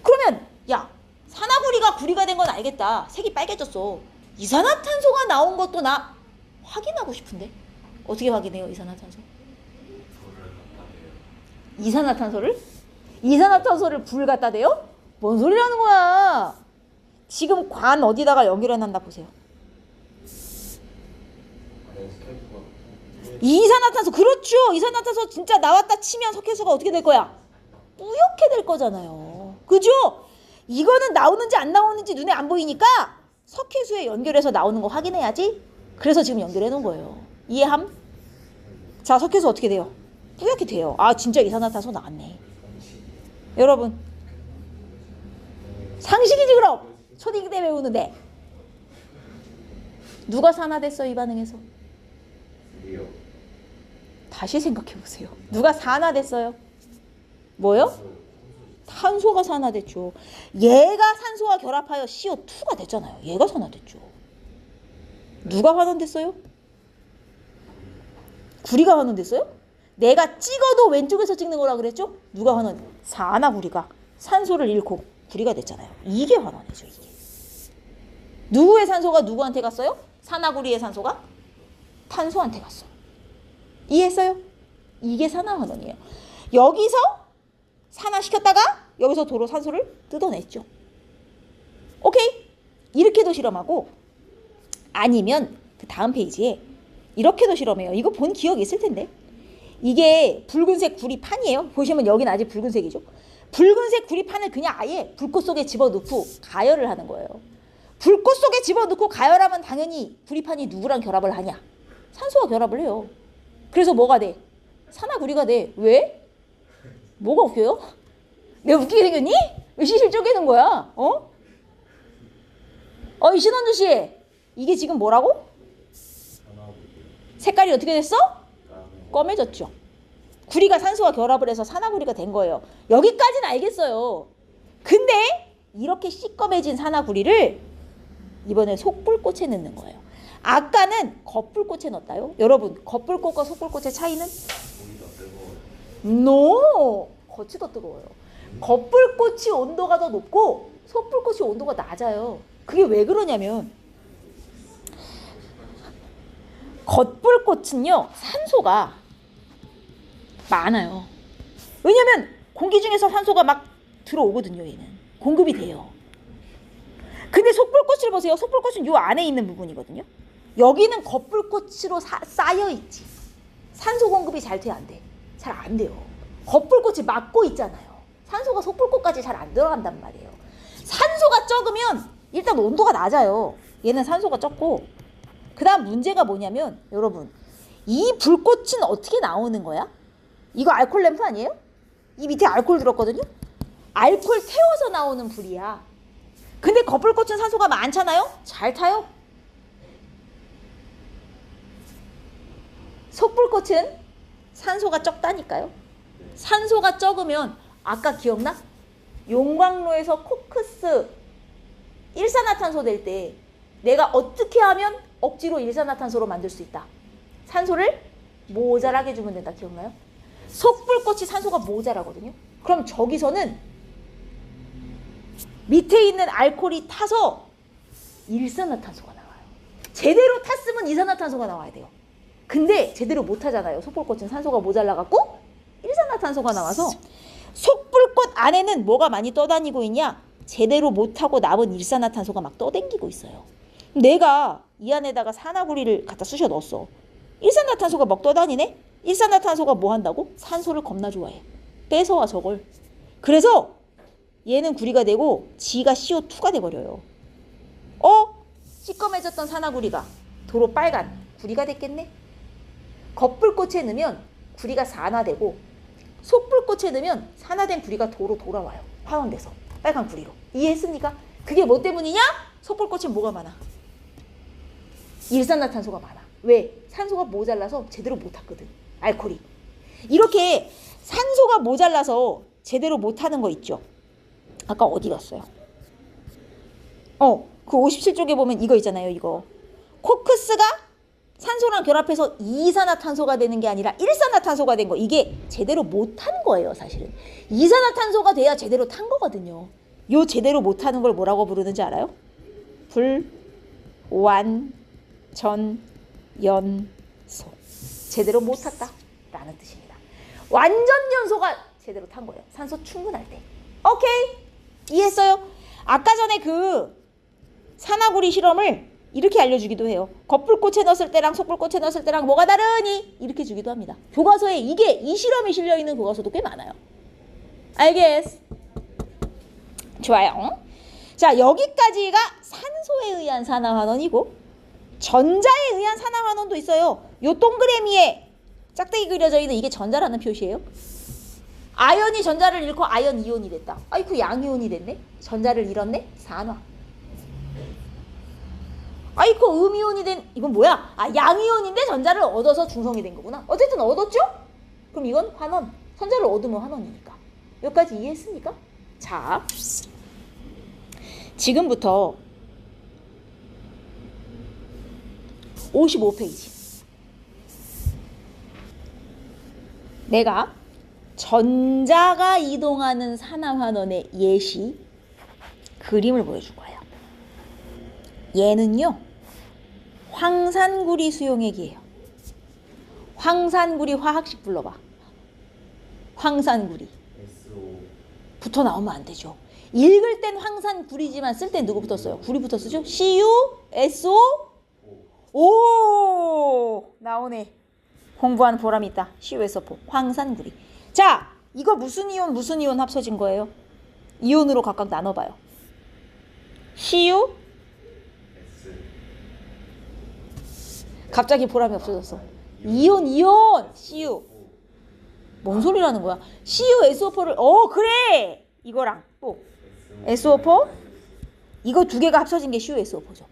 그러면 야, 산화구리가 구리가 된 건 알겠다. 색이 빨개졌어. 이산화탄소가 나온 것도 나 확인하고 싶은데. 어떻게 확인해요, 이산화탄소? 이산화탄소를 불 갖다 대요? 뭔 소리라는 거야? 지금 관 어디다가 연결해 놨나 보세요. 이산화탄소, 그렇죠. 이산화탄소 진짜 나왔다 치면 석회수가 어떻게 될 거야? 뿌옇게 될 거잖아요. 그죠? 이거는 나오는지 안 나오는지 눈에 안 보이니까 석회수에 연결해서 나오는 거 확인해야지. 그래서 지금 연결해 놓은 거예요. 이해함? 자, 석회수 어떻게 돼요? 뿌옇게 돼요. 아, 진짜 이산화탄소 나왔네. 여러분, 상식이지 그럼. 초딩 때 배우는데 누가 산화됐어 이 반응에서? 다시 생각해 보세요. 누가 산화됐어요? 뭐요? 탄소가 산화됐죠. 얘가 산소와 결합하여 CO2가 됐잖아요. 얘가 산화됐죠. 누가 환원됐어요? 구리가 환원됐어요? 내가 찍어도 왼쪽에서 찍는 거라 그랬죠? 누가 환원? 산화구리가 산소를 잃고 구리가 됐잖아요. 이게 환원이죠. 이게. 누구의 산소가 누구한테 갔어요? 산화구리의 산소가 탄소한테 갔어. 이해했어요? 이게 산화환원이에요. 여기서 산화시켰다가 여기서 도로 산소를 뜯어냈죠. 오케이? 이렇게도 실험하고, 아니면 그 다음 페이지에 이렇게도 실험해요. 이거 본 기억 있을 텐데. 이게 붉은색 구리판이에요. 보시면 여기는 아직 붉은색이죠. 붉은색 구리판을 그냥 아예 불꽃 속에 집어넣고 가열을 하는 거예요. 불꽃 속에 집어넣고 가열하면 당연히 구리판이 누구랑 결합을 하냐? 산소와 결합을 해요. 그래서 뭐가 돼? 산화구리가 돼. 왜? 뭐가 웃겨요? 내가 웃기게 생겼니? 왜 시실 쪼개는 거야? 이신원주 씨, 이게 지금 뭐라고? 색깔이 어떻게 됐어? 검해졌죠. 구리가 산소와 결합을 해서 산화구리가 된 거예요. 여기까지는 알겠어요. 근데 이렇게 시꺼매진 산화구리를 이번에 속불꽃에 넣는 거예요. 아까는 겉불꽃에 넣었다요. 여러분, 겉불꽃과 속불꽃의 차이는? 겉이 더 뜨거워요. 겉불꽃이 온도가 더 높고 속불꽃이 온도가 낮아요. 그게 왜 그러냐면 겉불꽃은요, 산소가 많아요. 왜냐면 공기 중에서 산소가 막 들어오거든요. 얘는 공급이 돼요. 근데 속불꽃을 보세요. 속불꽃은 요 안에 있는 부분이거든요. 여기는 겉불꽃으로 쌓여 있지. 산소 공급이 잘 돼, 안 돼? 잘 안 돼요. 겉불꽃이 막고 있잖아요. 산소가 속불꽃까지 잘 안 들어간단 말이에요. 산소가 적으면 일단 온도가 낮아요. 얘는 산소가 적고, 그 다음 문제가 뭐냐면, 여러분, 이 불꽃은 어떻게 나오는 거야? 이거 알콜 램프 아니에요? 이 밑에 알콜 들었거든요? 알콜 태워서 나오는 불이야. 근데 겉불꽃은 산소가 많잖아요? 잘 타요? 속불꽃은 산소가 적다니까요. 산소가 적으면 아까 기억나? 용광로에서 코크스 일산화탄소 될 때 내가 어떻게 하면 억지로 일산화탄소로 만들 수 있다? 산소를 모자라게 주면 된다. 기억나요? 속불꽃이 산소가 모자라거든요. 그럼 저기서는 밑에 있는 알코올이 타서 일산화탄소가 나와요. 제대로 탔으면 이산화탄소가 나와야 돼요. 근데 제대로 못 타잖아요. 속불꽃은 산소가 모자라갖고 일산화탄소가 나와서 속불꽃 안에는 뭐가 많이 떠다니고 있냐? 제대로 못 타고 남은 일산화탄소가 막 떠댕기고 있어요. 내가 이 안에다가 산화구리를 갖다 쑤셔 넣었어. 일산화탄소가 막 떠다니네? 일산화탄소가 뭐 한다고? 산소를 겁나 좋아해. 뺏어와 저걸. 그래서 얘는 구리가 되고 지가 CO2가 돼버려요. 시꺼매졌던 산화구리가 도로 빨간 구리가 됐겠네? 겉불꽃에 넣으면 구리가 산화되고 속불꽃에 넣으면 산화된 구리가 도로 돌아와요. 화원돼서 빨간 구리로. 이해했습니까? 그게 뭐 때문이냐? 속불꽃에 뭐가 많아? 일산화탄소가 많아. 왜? 산소가 모자라서 제대로 못 탔거든. 알코올이. 이렇게 산소가 모자라서 제대로 못 타는 거 있죠. 아까 어디 갔어요? 그 57쪽에 보면 이거 있잖아요. 이거. 코크스가 산소랑 결합해서 이산화탄소가 되는 게 아니라 일산화탄소가 된 거. 이게 제대로 못 탄 거예요. 사실은. 이산화탄소가 돼야 제대로 탄 거거든요. 요 제대로 못 타는 걸 뭐라고 부르는지 알아요? 불완전연소. 제대로 못 탔다 라는 뜻입니다. 완전연소가 제대로 탄 거예요. 산소 충분할 때. 오케이? 이해했어요? 아까 전에 그 산화구리 실험을 이렇게 알려주기도 해요. 겉불꽃에 넣었을 때랑 속불꽃에 넣었을 때랑 뭐가 다르니? 이렇게 주기도 합니다. 교과서에 이 실험이 실려있는 교과서도 꽤 많아요. 알겠어? 좋아요. 자, 여기까지가 산소에 의한 산화환원이고 전자에 의한 산화환원도 있어요. 요 동그라미에 짝대기 그려져 있는 이게 전자라는 표시예요. 아연이 전자를 잃고 아연 이온이 됐다. 아이쿠 양이온이 됐네. 전자를 잃었네. 산화. 아이쿠 음이온이 된 이건 뭐야? 양이온인데 전자를 얻어서 중성이 된 거구나. 어쨌든 얻었죠? 그럼 이건 환원. 전자를 얻으면 환원이니까. 여기까지 이해했습니까? 자, 지금부터 55페이지. 내가 전자가 이동하는 산화환원의 예시 그림을 보여줄 거예요. 얘는요, 황산구리 수용액이에요. 황산구리 화학식 불러봐. 황산구리. 붙어 나오면 안 되죠. 읽을 땐 황산구리지만 쓸 땐 누구 붙었어요? 구리부터 쓰죠? CuSO. 오, 나오네. 공부하는 보람이 있다. CuSO4 황산구리. 자, 이거 무슨 이온 합쳐진 거예요? 이온으로 각각 나눠봐요. Cu. 갑자기 보람이 없어졌어. 이온 Cu. 뭔 소리라는 거야? CuSO4를 그래. 이거랑 또 SO4 이거 두 개가 합쳐진 게 CuSO4죠.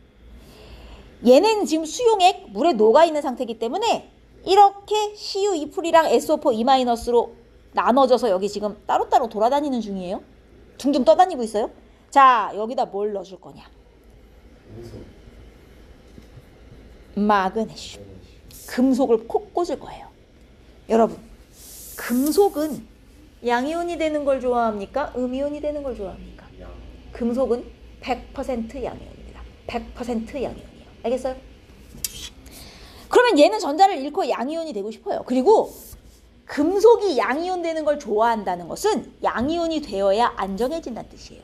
얘는 지금 수용액 물에 녹아있는 상태이기 때문에 이렇게 Cu2풀이랑 SO4 E-로 나눠져서 여기 지금 따로따로 돌아다니는 중이에요. 둥둥 떠다니고 있어요. 자, 여기다 뭘 넣어줄 거냐? 마그네슘. 금속을 콕 꽂을 거예요. 여러분, 금속은 양이온이 되는 걸 좋아합니까? 음이온이 되는 걸 좋아합니까? 금속은 100% 양이온입니다. 100% 양이온이에요. 알겠어요? 그러면 얘는 전자를 잃고 양이온이 되고 싶어요. 그리고 금속이 양이온 되는 걸 좋아한다는 것은 양이온이 되어야 안정해진다는 뜻이에요.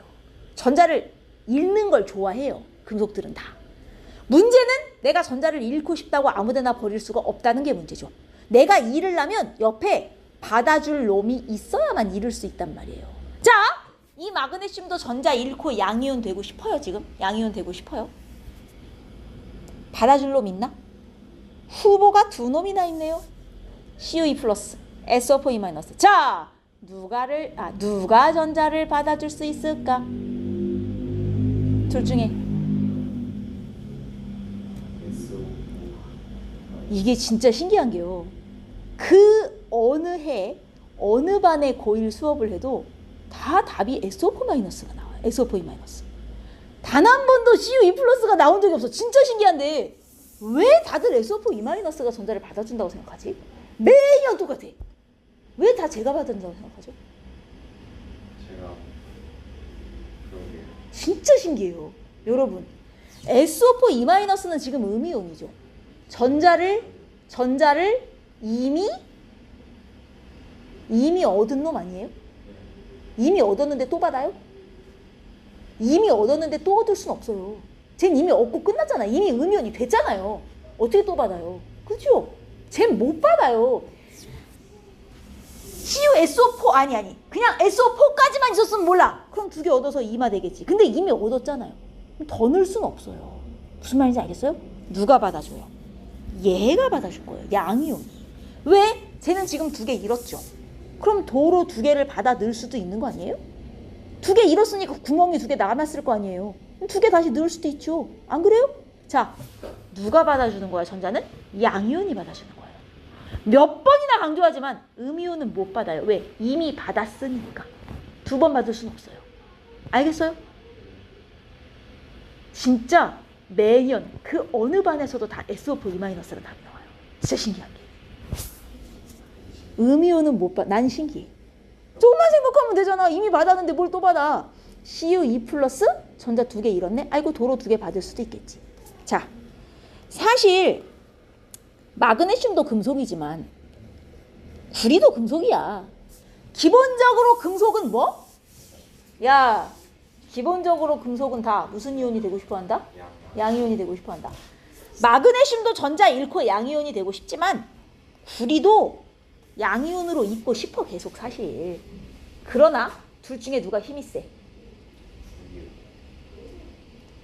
전자를 잃는 걸 좋아해요. 금속들은 다. 문제는 내가 전자를 잃고 싶다고 아무데나 버릴 수가 없다는 게 문제죠. 내가 잃으려면 옆에 받아줄 놈이 있어야만 잃을 수 있단 말이에요. 자, 이 마그네슘도 전자 잃고 양이온 되고 싶어요. 지금 양이온 되고 싶어요. 받아줄 놈 있나? 후보가 두 놈이나 있네요. Cu2 플러스 SO4 E-. 자, 누가 전자를 받아줄 수 있을까? 둘 중에 이게 진짜 신기한 게요. 그 어느 해 어느 반에 고1 수업을 해도 다 답이 SO4-가 나와요. SO4 E-. 단 한 번도 Cu2 플러스가 나온 적이 없어. 진짜 신기한데 왜 다들 SO4 E-가 전자를 받아준다고 생각하지? 매년 똑같아. 왜 다 제가 받은다고 생각하죠? 제가 그러게요. 진짜 신기해요. 여러분, SO4 E-는 지금 음이온이죠. 전자를 이미 얻은 놈 아니에요? 이미 얻었는데 또 받아요? 이미 얻었는데 또 얻을 순 없어요. 쟨 이미 얻고 끝났잖아. 이미 음이온이 됐잖아요. 어떻게 또 받아요? 그렇죠? 쟨 못 받아요. CuSO4 아니 그냥 SO4까지만 있었으면 몰라. 그럼 2개 얻어서 2마 되겠지. 근데 이미 얻었잖아요. 그럼 더 넣을 수는 없어요. 무슨 말인지 알겠어요? 누가 받아줘요? 얘가 받아줄 거예요. 양이온이. 왜? 쟤는 지금 2개 잃었죠. 그럼 도로 2개를 받아 넣을 수도 있는 거 아니에요? 2개 잃었으니까 구멍이 2개 남았을 거 아니에요. 2개 다시 넣을 수도 있죠. 안 그래요? 자, 누가 받아주는 거야, 전자는? 양이온이 받아주는 거예요. 몇 번이나 강조하지만 음이온은 못 받아요. 왜? 이미 받았으니까. 2번 받을 수는 없어요. 알겠어요? 진짜 매년 그 어느 반에서도 다 SO4 E-라 답이 나와요. 진짜 신기하게. 음이온은 못 받아. 난 신기해. 조금만 생각하면 되잖아. 이미 받았는데 뭘 또 받아. CuE 플러스 전자 2개 잃었네. 아이고 도로 2개 받을 수도 있겠지. 자, 사실 마그네슘도 금속이지만 구리도 금속이야. 기본적으로 금속은 뭐? 야, 기본적으로 금속은 다 무슨 이온이 되고 싶어 한다? 양이온이 되고 싶어 한다. 마그네슘도 전자 잃고 양이온이 되고 싶지만 구리도 양이온으로 있고 싶어 계속 사실. 그러나 둘 중에 누가 힘이 세?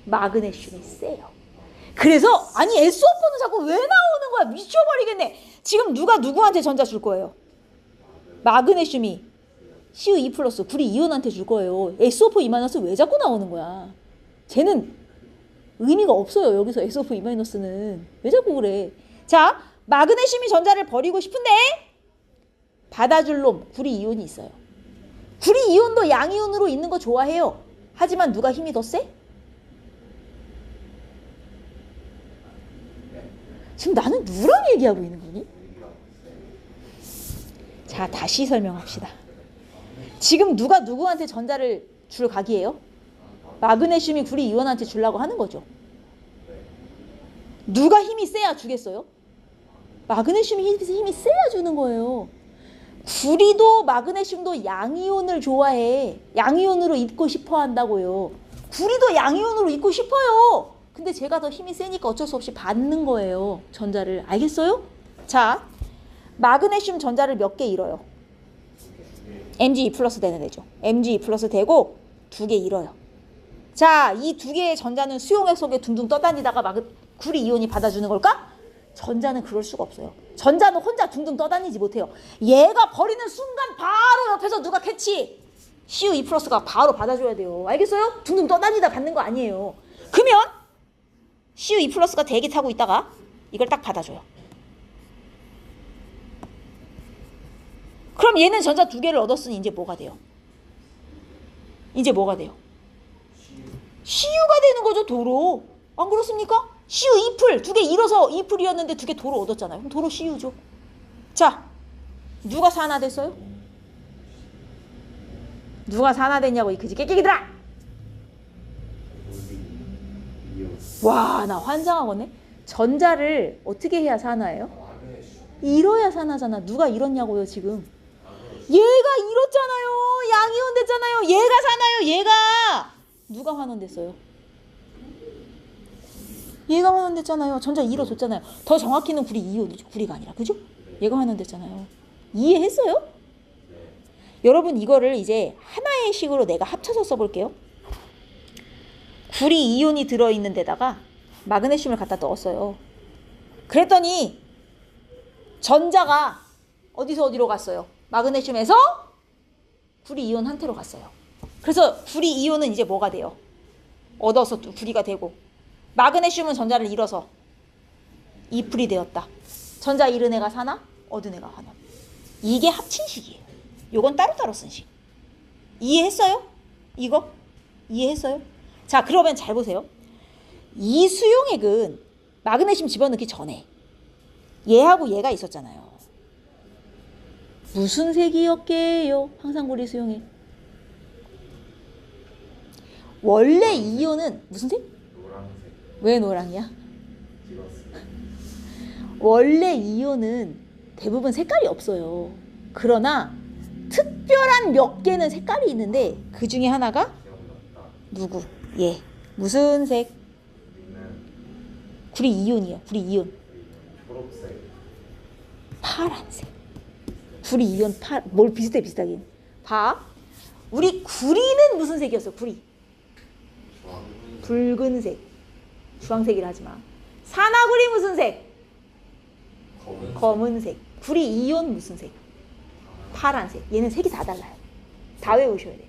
마그네슘이 세요. 그래서 아니 SO4는 자꾸 왜 나오는 거야? 미쳐버리겠네. 지금 누가 누구한테 전자 줄 거예요? 마그네슘이 CuE 플러스 구리 이온한테 줄 거예요. SO4 E- 왜 자꾸 나오는 거야? 쟤는 의미가 없어요. 여기서 SO4 E-는 왜 자꾸 그래? 자, 마그네슘이 전자를 버리고 싶은데 받아줄 놈 구리 이온이 있어요. 구리 이온도 양이온으로 있는 거 좋아해요. 하지만 누가 힘이 더 세? 지금 나는 누구랑 얘기하고 있는 거니? 자, 다시 설명합시다. 지금 누가 누구한테 전자를 줄 각이에요? 마그네슘이 구리 이온한테 주려고 하는 거죠. 누가 힘이 세야 주겠어요? 마그네슘이 힘이 세야 주는 거예요. 구리도 마그네슘도 양이온을 좋아해. 양이온으로 있고 싶어 한다고요. 구리도 양이온으로 있고 싶어요. 근데 제가 더 힘이 세니까 어쩔 수 없이 받는 거예요. 전자를. 알겠어요? 자, 마그네슘 전자를 몇 개 잃어요? Mge 플러스 되는 애죠. Mge 플러스 되고 2개 잃어요. 자, 이 2개의 전자는 수용액 속에 둥둥 떠다니다가 구리 이온이 받아주는 걸까? 전자는 그럴 수가 없어요. 전자는 혼자 둥둥 떠다니지 못해요. 얘가 버리는 순간 바로 옆에서 누가 캐치? CuE 플러스가 바로 받아줘야 돼요. 알겠어요? 둥둥 떠다니다 받는 거 아니에요. 그러면 CuE 플러스가 대기 타고 있다가 이걸 딱 받아줘요. 그럼 얘는 전자 2개를 얻었으니 이제 뭐가 돼요? 이제 뭐가 돼요? CU가 되는 거죠, 도로. 안 그렇습니까? CU 2풀 2개 잃어서 2풀이었는데 2개 도로 얻었잖아요. 그럼 도로 CU죠. 자, 누가 산화됐어요? 누가 산화됐냐고 이 그지 깨끼기들아. 와, 나 환장하겠네. 전자를 어떻게 해야 산화해요? 잃어야 산화잖아. 누가 잃었냐고요 지금. 얘가 잃었잖아요. 양이온 됐잖아요. 얘가 산화요. 얘가. 누가 환원됐어요? 얘가 환원됐잖아요. 전자 잃어줬잖아요. 더 정확히는 구리 이온이죠. 구리가 아니라. 그죠? 얘가 환원됐잖아요. 이해했어요? 여러분 이거를 이제 하나의 식으로 내가 합쳐서 써볼게요. 구리 이온이 들어있는 데다가 마그네슘을 갖다 넣었어요. 그랬더니 전자가 어디서 어디로 갔어요? 마그네슘에서 구리 이온 한테로 갔어요. 그래서 구리 이온은 이제 뭐가 돼요? 얻어서 구리가 되고 마그네슘은 전자를 잃어서 이풀이 되었다. 전자 잃은 애가 산화, 얻은 애가 환원. 이게 합친식이에요. 요건 따로따로 쓴 식. 이해했어요? 이거? 이해했어요? 자, 그러면 잘 보세요. 이 수용액은 마그네슘 집어넣기 전에 얘하고 얘가 있었잖아요. 무슨 색이었게요? 황상고리 수용액. 원래 이온은 무슨 색? 노란색 왜 노랑이야? 찍었어요. 원래 이온은 대부분 색깔이 없어요. 그러나 특별한 몇 개는 색깔이 있는데 그 중에 하나가 기억났다. 누구? 예. 무슨 색? 우리는 구리 이온이요. 구리 이온. 초록색 파란색. 구리 이온 뭘 비슷하긴. 봐. 우리 구리는 무슨 색이었어? 구리. 주황 붉은색. 주황색이라 하지 마. 산화구리 무슨 색? 검은 검은색. 구리 이온 무슨 색? 파란색. 얘는 색이 다 달라요. 다 외우셔야 돼.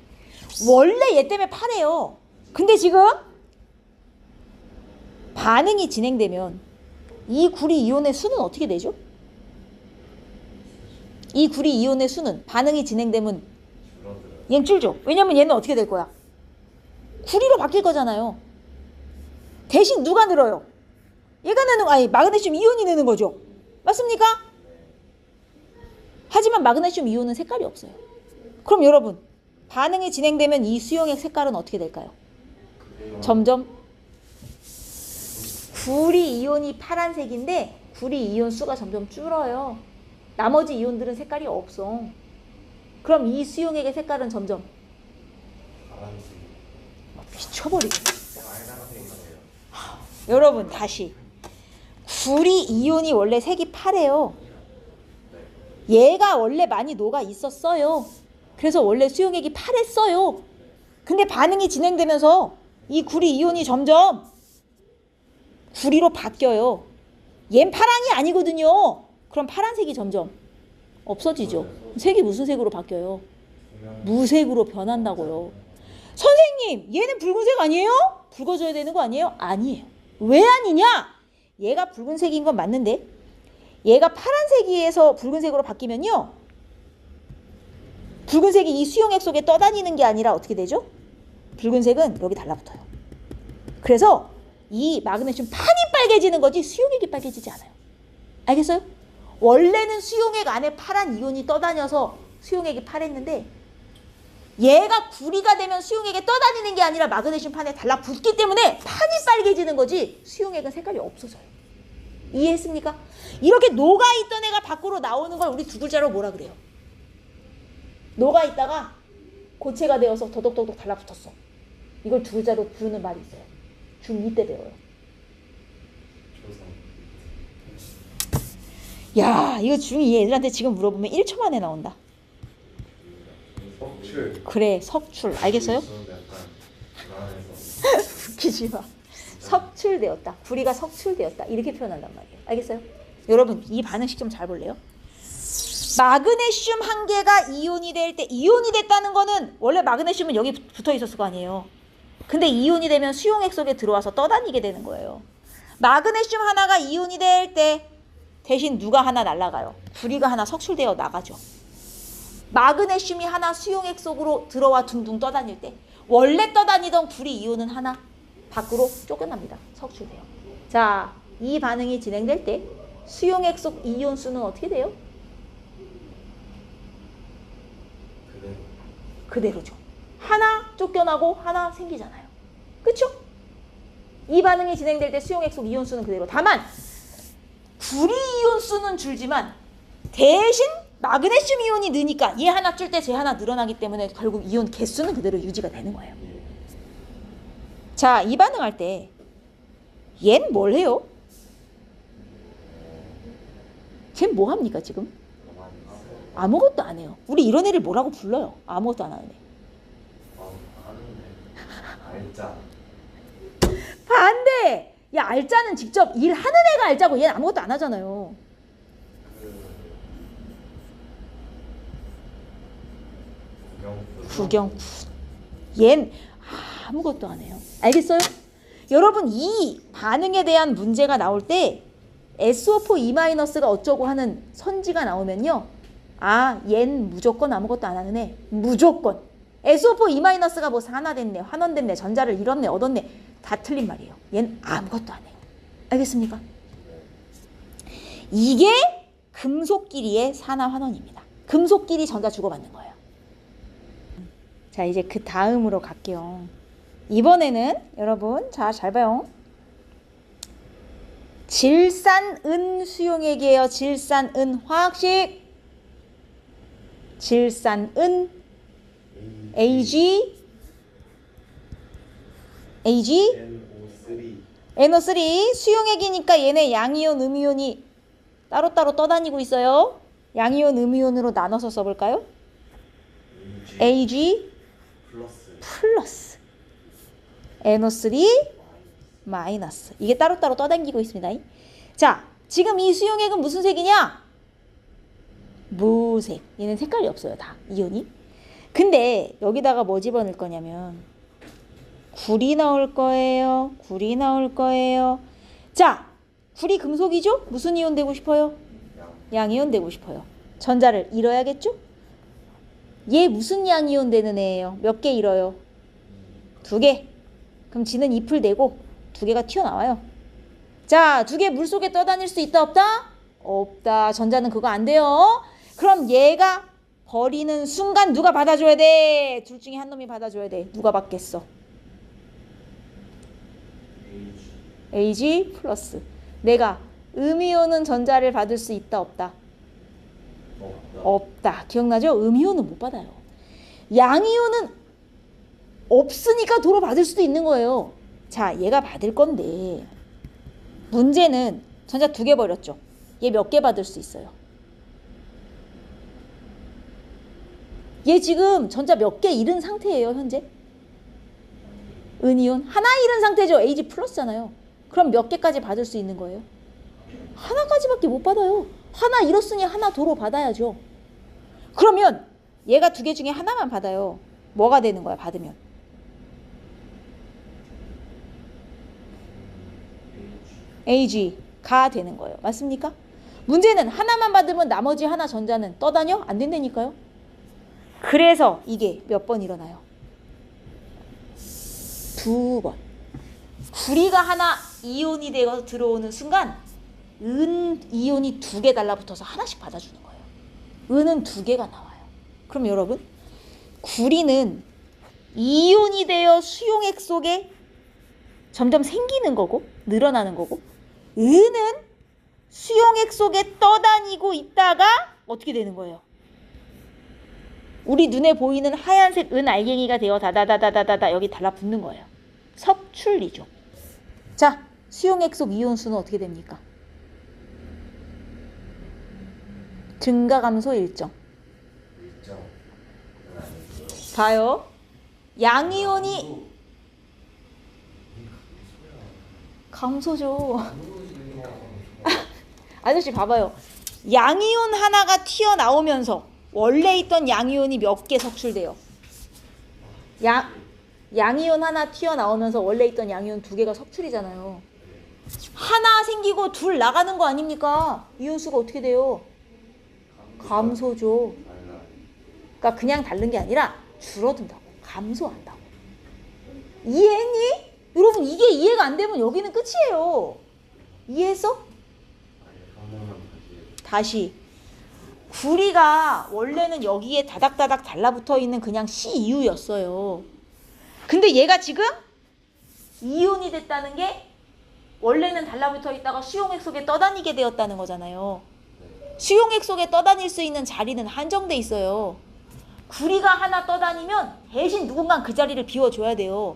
원래 얘 때문에 파래요. 근데 지금 반응이 진행되면 이 구리 이온의 수는 어떻게 되죠? 이 구리 이온의 수는 반응이 진행되면 줄어들어요. 얘는 줄죠. 왜냐면 얘는 어떻게 될 거야? 구리로 바뀔 거잖아요. 대신 누가 늘어요? 얘가 마그네슘 이온이 느는 거죠. 맞습니까? 하지만 마그네슘 이온은 색깔이 없어요. 그럼 여러분, 반응이 진행되면 이 수용액 색깔은 어떻게 될까요? 점점 구리 이온이 파란색인데 구리 이온 수가 점점 줄어요. 나머지 이온들은 색깔이 없어. 그럼 이 수용액의 색깔은 점점 파란색 미쳐버리겠네. 빨간색이네요. 여러분 다시 구리 이온이 원래 색이 파래요. 얘가 원래 많이 녹아 있었어요. 그래서 원래 수용액이 파랬어요. 근데 반응이 진행되면서 이 구리 이온이 점점 구리로 바뀌어요. 얜 파랑이 아니거든요. 그럼 파란색이 점점 없어지죠. 색이 무슨 색으로 바뀌어요? 무색으로 변한다고요. 선생님, 얘는 붉은색 아니에요? 붉어져야 되는 거 아니에요? 아니에요. 왜 아니냐? 얘가 붉은색인 건 맞는데 얘가 파란색에서 붉은색으로 바뀌면요. 붉은색이 이 수용액 속에 떠다니는 게 아니라 어떻게 되죠? 붉은색은 여기 달라붙어요. 그래서 이 마그네슘 판이 빨개지는 거지 수용액이 빨개지지 않아요. 알겠어요? 원래는 수용액 안에 파란 이온이 떠다녀서 수용액이 파랬는데 얘가 구리가 되면 수용액에 떠다니는 게 아니라 마그네슘 판에 달라붙기 때문에 판이 빨개지는 거지 수용액은 색깔이 없어져요. 이해했습니까? 이렇게 녹아있던 애가 밖으로 나오는 걸 우리 두 글자로 뭐라 그래요? 녹아있다가 고체가 되어서 더덕더덕 달라붙었어. 이걸 두 글자로 부르는 말이 있어요. 중2 때 배워요. 조성 야, 이거 중2 애들한테 지금 물어보면 1초 만에 나온다. 석출 그래, 석출. 알겠어요? 있었는데 약간 불안해서 웃기지 마. 석출되었다. 구리가 석출되었다. 이렇게 표현한단 말이에요. 알겠어요? 여러분, 이 반응식 좀 잘 볼래요? 마그네슘 한 개가 이온이 될 때, 이온이 됐다는 거는 원래 마그네슘은 여기 붙어 있었을 거 아니에요. 근데 이온이 되면 수용액 속에 들어와서 떠다니게 되는 거예요. 마그네슘 하나가 이온이 될 때 대신 누가 하나 날아가요? 구리가 하나 석출되어 나가죠. 마그네슘이 하나 수용액 속으로 들어와 둥둥 떠다닐 때 원래 떠다니던 구리 이온은 하나 밖으로 쫓겨납니다. 석출돼요. 자, 이 반응이 진행될 때 수용액 속 이온 수는 어떻게 돼요? 그대로죠. 하나 쫓겨나고 하나 생기잖아요. 그쵸? 이 반응이 진행될 때 수용액 속 이온 수는 그대로. 다만 구리 이온 수는 줄지만 대신 마그네슘 이온이 느니까 얘 하나 줄 때 쟤 하나 늘어나기 때문에 결국 이온 개수는 그대로 유지가 되는 거예요. 자, 이 반응할 때 얜 뭘 해요? 걘 뭐 합니까 지금? 아무것도 안 해요. 우리 이런 애를 뭐라고 불러요? 아무것도 안 하는 애. 아는데 알짜 반대! 야, 알짜는 직접 일하는 애가 알짜고 얘는 아무것도 안 하잖아요. 구경. 얜 아무것도 안 해요. 알겠어요? 여러분, 이 반응에 대한 문제가 나올 때 SO4 2-가 어쩌고 하는 선지가 나오면요. 아, 얜 무조건 아무것도 안 하는 애. 무조건. SO4 2-가 뭐 산화됐네, 환원됐네, 전자를 잃었네, 얻었네. 다 틀린 말이에요. 얜 아무것도 안 해요. 알겠습니까? 이게 금속끼리의 산화 환원입니다. 금속끼리 전자 주고받는 거예요. 자, 이제 그 다음으로 갈게요. 이번에는 여러분, 자, 잘 봐요. 질산은 수용액이에요. 질산은 화학식. 질산은 AG NO3 NO3 수용액이니까 얘네 양이온, 음이온이 따로따로 떠다니고 있어요. 양이온, 음이온으로 나눠서 써볼까요? AG 플러스 NO3 마이너스. 이게 따로따로 떠다니고 있습니다. 자, 지금 이 수용액은 무슨 색이냐? 무색. 얘는 색깔이 없어요. 다 이온이. 근데 여기다가 뭐 집어넣을 거냐면 구리 넣을 거예요. 구리 넣을 거예요. 자, 구리 금속이죠? 무슨 이온 되고 싶어요? 양이온 되고 싶어요. 전자를 잃어야겠죠? 얘 무슨 양이온 되는 애예요? 몇 개 잃어요? 2개. 그럼 지는 잎을 대고 2개가 튀어나와요. 자, 2개 물속에 떠다닐 수 있다 없다? 없다. 전자는 그거 안 돼요. 그럼 얘가 버리는 순간 누가 받아줘야 돼? 둘 중에 한 놈이 받아줘야 돼. 누가 받겠어? AG 플러스. 내가 음이온은 전자를 받을 수 있다 없다? 없다. 기억나죠? 음이온은 못 받아요. 양이온은 없으니까 도로 받을 수도 있는 거예요. 자, 얘가 받을 건데 문제는 전자 2개 버렸죠. 얘 몇 개 받을 수 있어요? 얘 지금 전자 몇 개 잃은 상태예요, 현재. 은이온 하나 잃은 상태죠. AG 플러스잖아요. 그럼 몇 개까지 받을 수 있는 거예요? 하나까지밖에 못 받아요. 하나 잃었으니 하나 도로 받아야죠. 그러면 얘가 2개 중에 하나만 받아요. 뭐가 되는 거야, 받으면? AG가 되는 거예요. 맞습니까? 문제는 하나만 받으면 나머지 하나 전자는 떠다녀? 안 된다니까요. 그래서 이게 몇 번 일어나요? 2번. 구리가 하나 이온이 되어 들어오는 순간 은 이온이 2개 달라붙어서 하나씩 받아주는 거예요. 은은 2개가 나와요. 그럼 여러분, 구리는 이온이 되어 수용액 속에 점점 생기는 거고 늘어나는 거고, 은은 수용액 속에 떠다니고 있다가 어떻게 되는 거예요? 우리 눈에 보이는 하얀색 은 알갱이가 되어 다다다다다다 여기 달라붙는 거예요. 석출이죠. 자, 수용액 속 이온수는 어떻게 됩니까? 증가 감소 일정. 봐요. 양이온이 감소죠. 아저씨 봐봐요. 양이온 하나가 튀어나오면서 원래 있던 양이온이 몇 개 석출돼요? 양이온 하나 튀어나오면서 원래 있던 양이온 2개가 석출이잖아요. 하나 생기고 둘 나가는 거 아닙니까? 이온수가 어떻게 돼요? 감소죠. 그러니까 그냥 다른 게 아니라 줄어든다고. 감소한다고. 이해했니? 여러분, 이게 이해가 안 되면 여기는 끝이에요. 이해했어? 다시. 구리가 원래는 여기에 다닥다닥 달라붙어 있는 그냥 CU였어요. 근데 얘가 지금 이온이 됐다는 게 원래는 달라붙어 있다가 수용액 속에 떠다니게 되었다는 거잖아요. 수용액 속에 떠다닐 수 있는 자리는 한정돼 있어요. 구리가 하나 떠다니면 대신 누군가 그 자리를 비워줘야 돼요.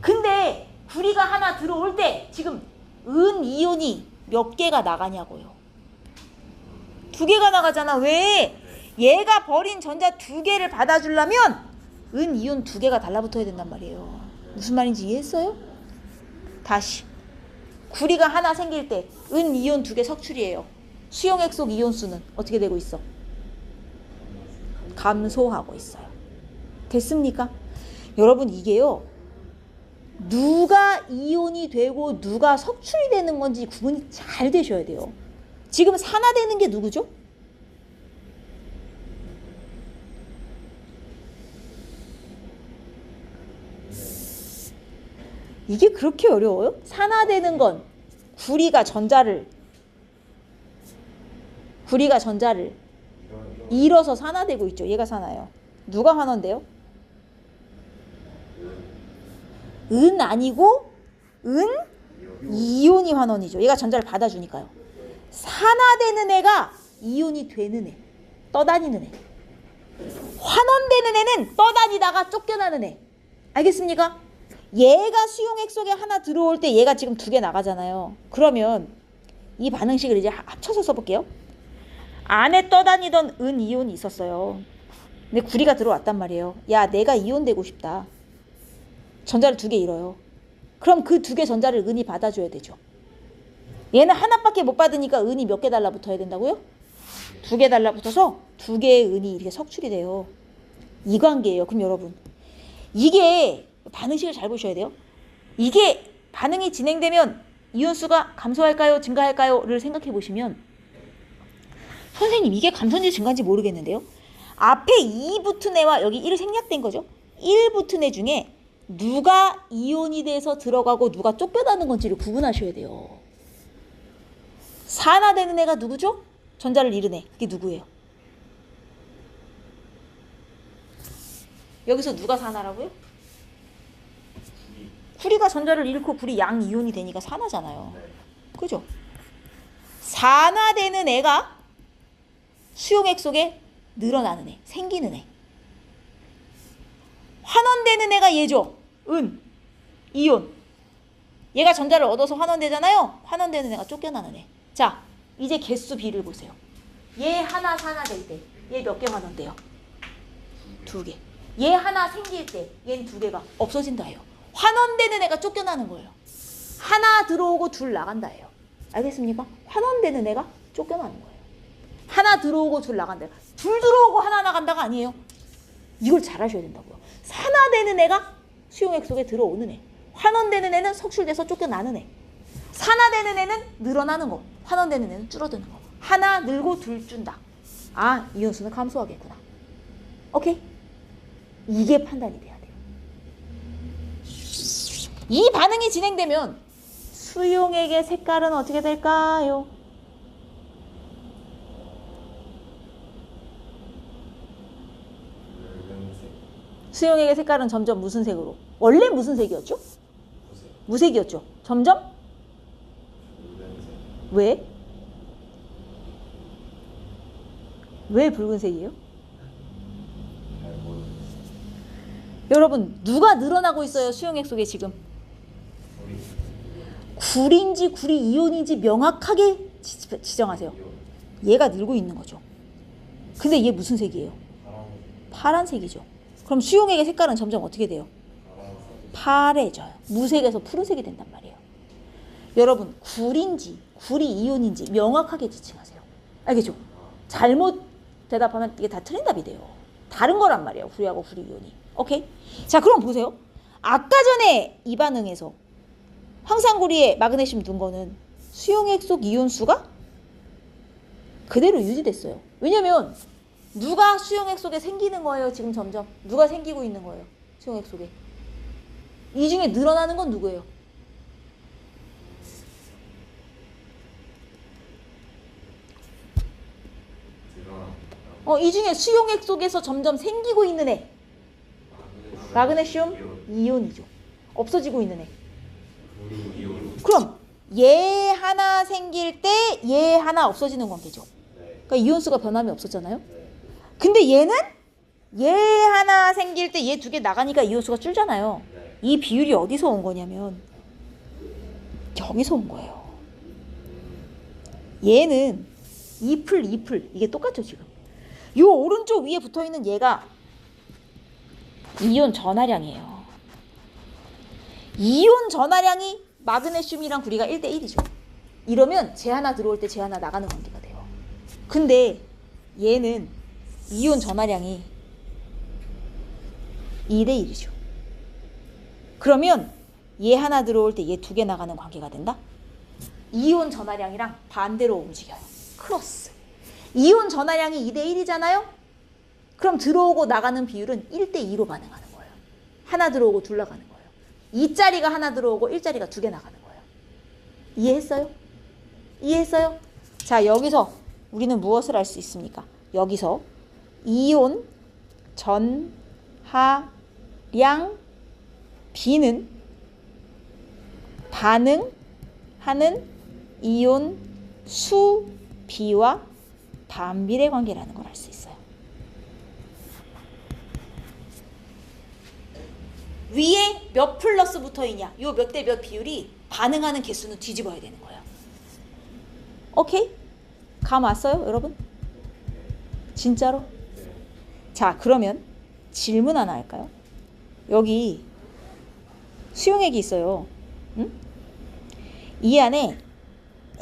근데 구리가 하나 들어올 때 지금 은 이온이 몇 개가 나가냐고요. 2개가 나가잖아. 왜? 얘가 버린 전자 2개를 받아주려면 은 이온 2개가 달라붙어야 된단 말이에요. 무슨 말인지 이해했어요? 다시. 구리가 하나 생길 때 은 이온 2개 석출이에요. 수용액 속 이온수는 어떻게 되고 있어? 감소하고 있어요. 됐습니까? 여러분, 이게요, 누가 이온이 되고 누가 석출이 되는 건지 구분이 잘 되셔야 돼요. 지금 산화되는 게 누구죠? 이게 그렇게 어려워요? 산화되는 건 구리가 전자를 잃어서 산화되고 있죠. 얘가 산화예요. 누가 환원돼요? 은 아니고 은 이온이 환원이죠. 얘가 전자를 받아주니까요. 산화되는 애가 이온이 되는 애, 떠다니는 애. 환원되는 애는 떠다니다가 쫓겨나는 애. 알겠습니까? 얘가 수용액 속에 하나 들어올 때 얘가 지금 2개 나가잖아요. 그러면 이 반응식을 이제 합쳐서 써볼게요. 안에 떠다니던 은 이온이 있었어요. 근데 구리가 들어왔단 말이에요. 야, 내가 이온 되고 싶다. 전자를 2개 잃어요. 그럼 그 2개 전자를 은이 받아줘야 되죠. 얘는 하나밖에 못 받으니까 은이 몇 개 달라붙어야 된다고요? 2개 달라붙어서 2개의 은이 이렇게 석출이 돼요. 이 관계예요. 그럼 여러분, 이게 반응식을 잘 보셔야 돼요. 이게 반응이 진행되면 이온수가 감소할까요? 증가할까요?를 생각해 보시면, 선생님 이게 감소인지 증가인지 모르겠는데요. 앞에 2 붙은 애와 여기 1 생략된 거죠. 1 붙은 애 중에 누가 이온이 돼서 들어가고 누가 쫓겨나는 건지를 구분하셔야 돼요. 산화되는 애가 누구죠? 전자를 잃은 애. 그게 누구예요? 여기서 누가 산화라고요? 구리가 전자를 잃고 구리 양 이온이 되니까 산화잖아요. 그죠? 산화되는 애가 수용액 속에 늘어나는 애, 생기는 애. 환원되는 애가 얘죠. 은, 이온. 얘가 전자를 얻어서 환원되잖아요. 환원되는 애가 쫓겨나는 애. 자, 이제 개수 비를 보세요. 얘 하나 산화될 때 얘 몇 개 환원돼요? 2개. 얘 하나 생길 때 얘는 2개가 없어진다예요. 환원되는 애가 쫓겨나는 거예요. 하나 들어오고 2 나간다예요. 알겠습니까? 환원되는 애가 쫓겨나는 거예요. 하나 들어오고 2 나간다요. 2 들어오고 하나 나간다가 아니에요. 이걸 잘 하셔야 된다고요. 산화되는 애가 수용액 속에 들어오는 애. 환원되는 애는 석출돼서 쫓겨나는 애. 산화되는 애는 늘어나는 거. 환원되는 애는 줄어드는 거. 하나 늘고 2 준다. 아, 이온수는 감소하겠구나. 오케이? 이게 판단이 돼야 돼요. 이 반응이 진행되면 수용액의 색깔은 어떻게 될까요? 수용액의 색깔은 점점 무슨 색으로? 원래 무슨 색이었죠? 무색이었죠. 점점? 왜? 왜 붉은색이에요? 여러분, 누가 늘어나고 있어요? 수용액 속에 지금. 구리인지 구리 이온인지 명확하게 지정하세요. 얘가 늘고 있는 거죠. 근데 얘 무슨 색이에요? 파란색이죠. 그럼 수용액의 색깔은 점점 어떻게 돼요? 파래져요. 무색에서 푸른색이 된단 말이에요. 여러분, 구리인지 구리 이온인지 명확하게 지칭하세요. 알겠죠? 잘못 대답하면 이게 다 틀린 답이 돼요. 다른 거란 말이에요. 구리하고 구리 이온이. 오케이? 자, 그럼 보세요. 아까 전에 이 반응에서 황산구리에 마그네슘 둔 거는 수용액 속 이온수가 그대로 유지됐어요. 왜냐면 누가 수용액 속에 생기는 거예요. 지금 점점. 누가 생기고 있는 거예요. 수용액 속에. 이 중에 늘어나는 건 누구예요? 이 중에 수용액 속에서 점점 생기고 있는 애. 마그네슘 이온이죠. 없어지고 있는 애. 그럼 얘 하나 생길 때 얘 하나 없어지는 관계죠. 그러니까 이온수가 변함이 없었잖아요. 근데 얘는 얘 하나 생길 때 얘 2개 나가니까 이온수가 줄잖아요. 이 비율이 어디서 온 거냐면 여기서 온 거예요. 얘는 2풀 이게 똑같죠 지금. 요 오른쪽 위에 붙어있는 얘가 이온 전하량이에요. 이온 전하량이 마그네슘이랑 구리가 1대1이죠. 이러면 쟤 하나 들어올 때 쟤 하나 나가는 관계가 돼요. 근데 얘는 이온 전하량이 2대1이죠. 그러면 얘 하나 들어올 때 얘 2개 나가는 관계가 된다? 이온 전하량이랑 반대로 움직여요. 크로스. 이온 전하량이 2대1이잖아요? 그럼 들어오고 나가는 비율은 1대2로 반응하는 거예요. 하나 들어오고 2 나가는 거예요. 2짜리가 하나 들어오고 1짜리가 2개 나가는 거예요. 이해했어요? 이해했어요? 자, 여기서 우리는 무엇을 알 수 있습니까? 여기서 이온 전하량 B는 반응하는 이온 수 B와 반비례 관계라는 걸 알 수 있어요. 위에 몇 플러스 붙어있냐, 요 몇 대 몇 비율이 반응하는 개수는 뒤집어야 되는 거예요. 오케이? 감 왔어요, 여러분? 진짜로? 자, 그러면 질문 하나 할까요? 여기 수용액이 있어요. 응? 이 안에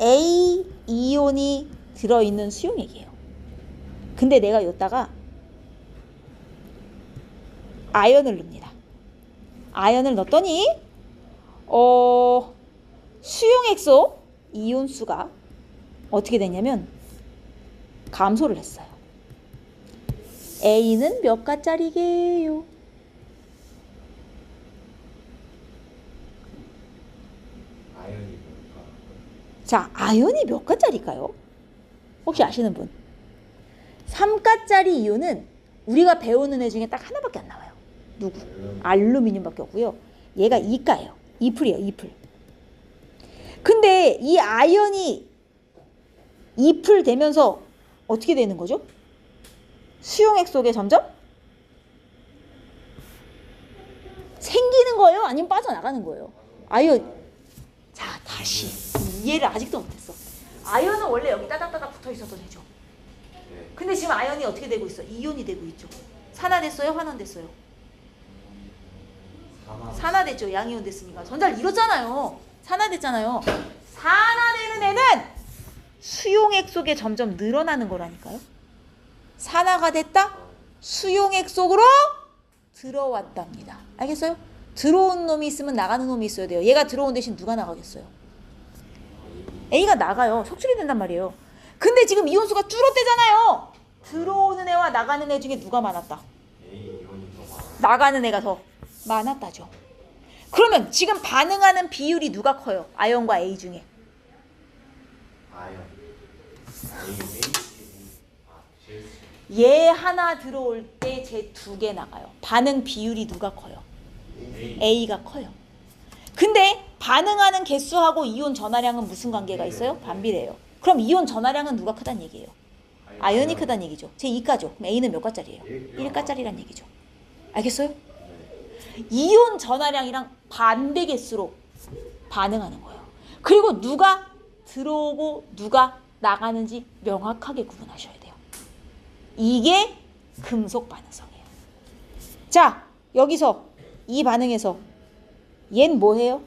A 이온이 들어있는 수용액이에요. 근데 내가 여기다가 아연을 넣습니다. 아연을 넣었더니 수용액소 이온수가 어떻게 됐냐면 감소를 했어요. A는 몇 가짜리게요? 아연이 뭘까? 자, 아연이 몇 가짜리일까요? 혹시 아시는 분? 3가짜리 이온은 우리가 배우는 애 중에 딱 하나밖에 안 나와요. 누구? 알루미늄밖에 없고요. 얘가 2가예요. 2풀이에요. 2풀. 근데 이 아연이 2풀 되면서 어떻게 되는 거죠? 수용액 속에 점점 생기는 거예요? 아니면 빠져나가는 거예요? 아연. 자, 다시 이해를 아직도 못했어. 아연은 원래 여기 따닥따닥 붙어 있어도 되죠. 근데 지금 아연이 어떻게 되고 있어? 이온이 되고 있죠. 산화됐어요? 환원됐어요? 산화됐죠. 양이온 됐으니까. 전자를 잃었잖아요. 산화됐잖아요. 산화되는 애는 수용액 속에 점점 늘어나는 거라니까요. 산화가 됐다? 수용액 속으로 들어왔답니다. 알겠어요? 들어온 놈이 있으면 나가는 놈이 있어야 돼요. 얘가 들어온 대신 누가 나가겠어요? A가 나가요. 속출이 된단 말이에요. 근데 지금 이온수가 줄었대잖아요. 들어오는 애와 나가는 애 중에 누가 많았다? 나가는 애가 더 많았다죠. 그러면 지금 반응하는 비율이 누가 커요? 아연과 A 중에. 아연. 얘 하나 들어올 때 쟤 2개 나가요. 반응 비율이 누가 커요? A가 커요. 근데 반응하는 개수하고 이온 전하량은 무슨 관계가 있어요? 반비례예요. 그럼 이온 전하량은 누가 크다는 얘기예요? 아연이 크다는 얘기죠. 제 2가죠. 그럼 A는 몇 가짜리예요? 1가짜리란 얘기죠. 알겠어요? 이온 전하량이랑 반대 개수로 반응하는 거예요. 그리고 누가 들어오고 누가 나가는지 명확하게 구분하셔야 돼요. 이게 금속 반응성이에요. 자, 여기서 이 반응에서 얜 뭐해요?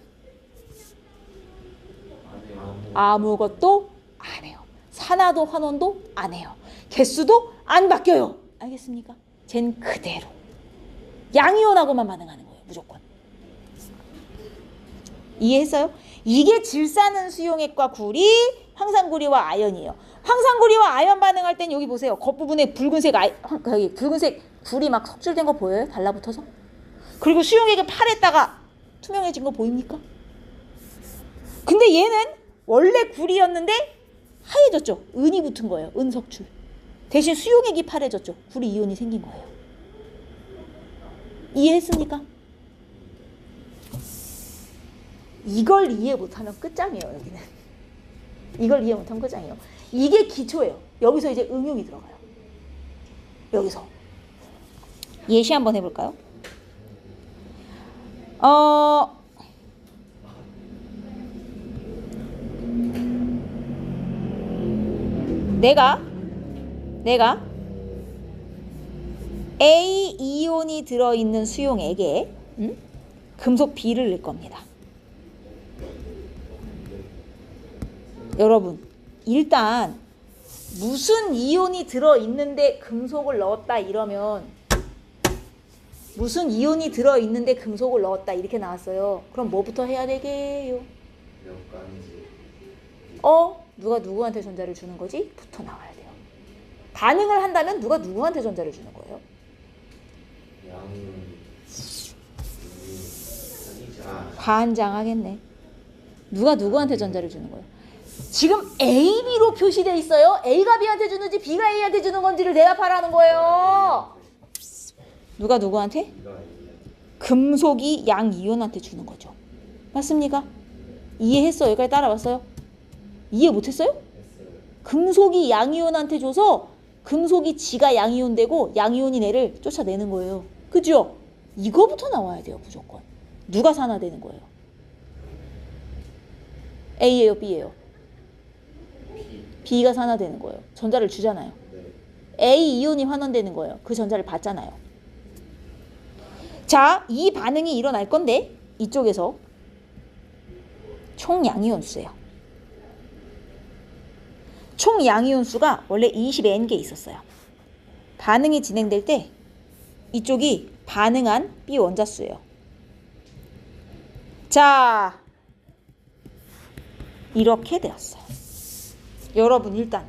아무것도 안 해요. 산화도 환원도 안 해요. 개수도 안 바뀌어요. 알겠습니까? 쟨 그대로 양이온하고만 반응하는 거예요. 무조건. 이해했어요? 이게 질산은 수용액과 구리, 황산구리와 아연이에요. 황산구리와 아연 반응할 땐 여기 보세요. 겉부분에 붉은색 여기 붉은색 구리 막 석줄된 거 보여요? 달라붙어서? 그리고 수용액은 파랬다가 투명해진 거 보입니까? 근데 얘는 원래 구리였는데 하얘졌죠. 은이 붙은 거예요. 은석줄. 대신 수용액이 파래졌죠. 구리 이온이 생긴 거예요. 이해했습니까? 이걸 이해 못하면 끝장이에요. 여기는. 이걸 이해 못하면 끝장이에요. 이게 기초예요. 여기서 이제 응용이 들어가요. 여기서. 예시 한번 해볼까요? 내가 A 이온이 들어있는 수용액에 금속 B를 넣을 겁니다. 여러분, 일단 무슨 이온이 들어있는데 금속을 넣었다 이러면 무슨 이온이 들어있는데 금속을 넣었다 이렇게 나왔어요. 그럼 뭐부터 해야 되게요? 몇 가지. 누가 누구한테 전자를 주는 거지? 부터 나와야 돼요. 반응을 한다면 누가 누구한테 전자를 주는 거예요? 환장하겠네. 누가 누구한테 전자를 주는 거예요? 지금 A, B로 표시되어 있어요. A가 B한테 주는지 B가 A한테 주는 건지를 대답하라는 거예요. 누가 누구한테? 이거 아니에요. 금속이 양이온한테 주는 거죠. 맞습니까? 이해했어요? 여기까지 따라왔어요? 이해 못했어요? 했어요. 금속이 양이온한테 줘서 금속이 지가 양이온 되고 양이온이 얘를 쫓아내는 거예요. 그죠? 이거부터 나와야 돼요. 무조건. 누가 산화되는 거예요? A예요? B예요? B. B가 산화되는 거예요. 전자를 주잖아요. 네. A 이온이 환원되는 거예요. 그 전자를 받잖아요. 자, 이 반응이 일어날 건데 이쪽에서 총 양이온수예요. 총 양이온수가 원래 20N개 있었어요. 반응이 진행될 때 이쪽이 반응한 B 원자수예요. 자, 이렇게 되었어요. 여러분 일단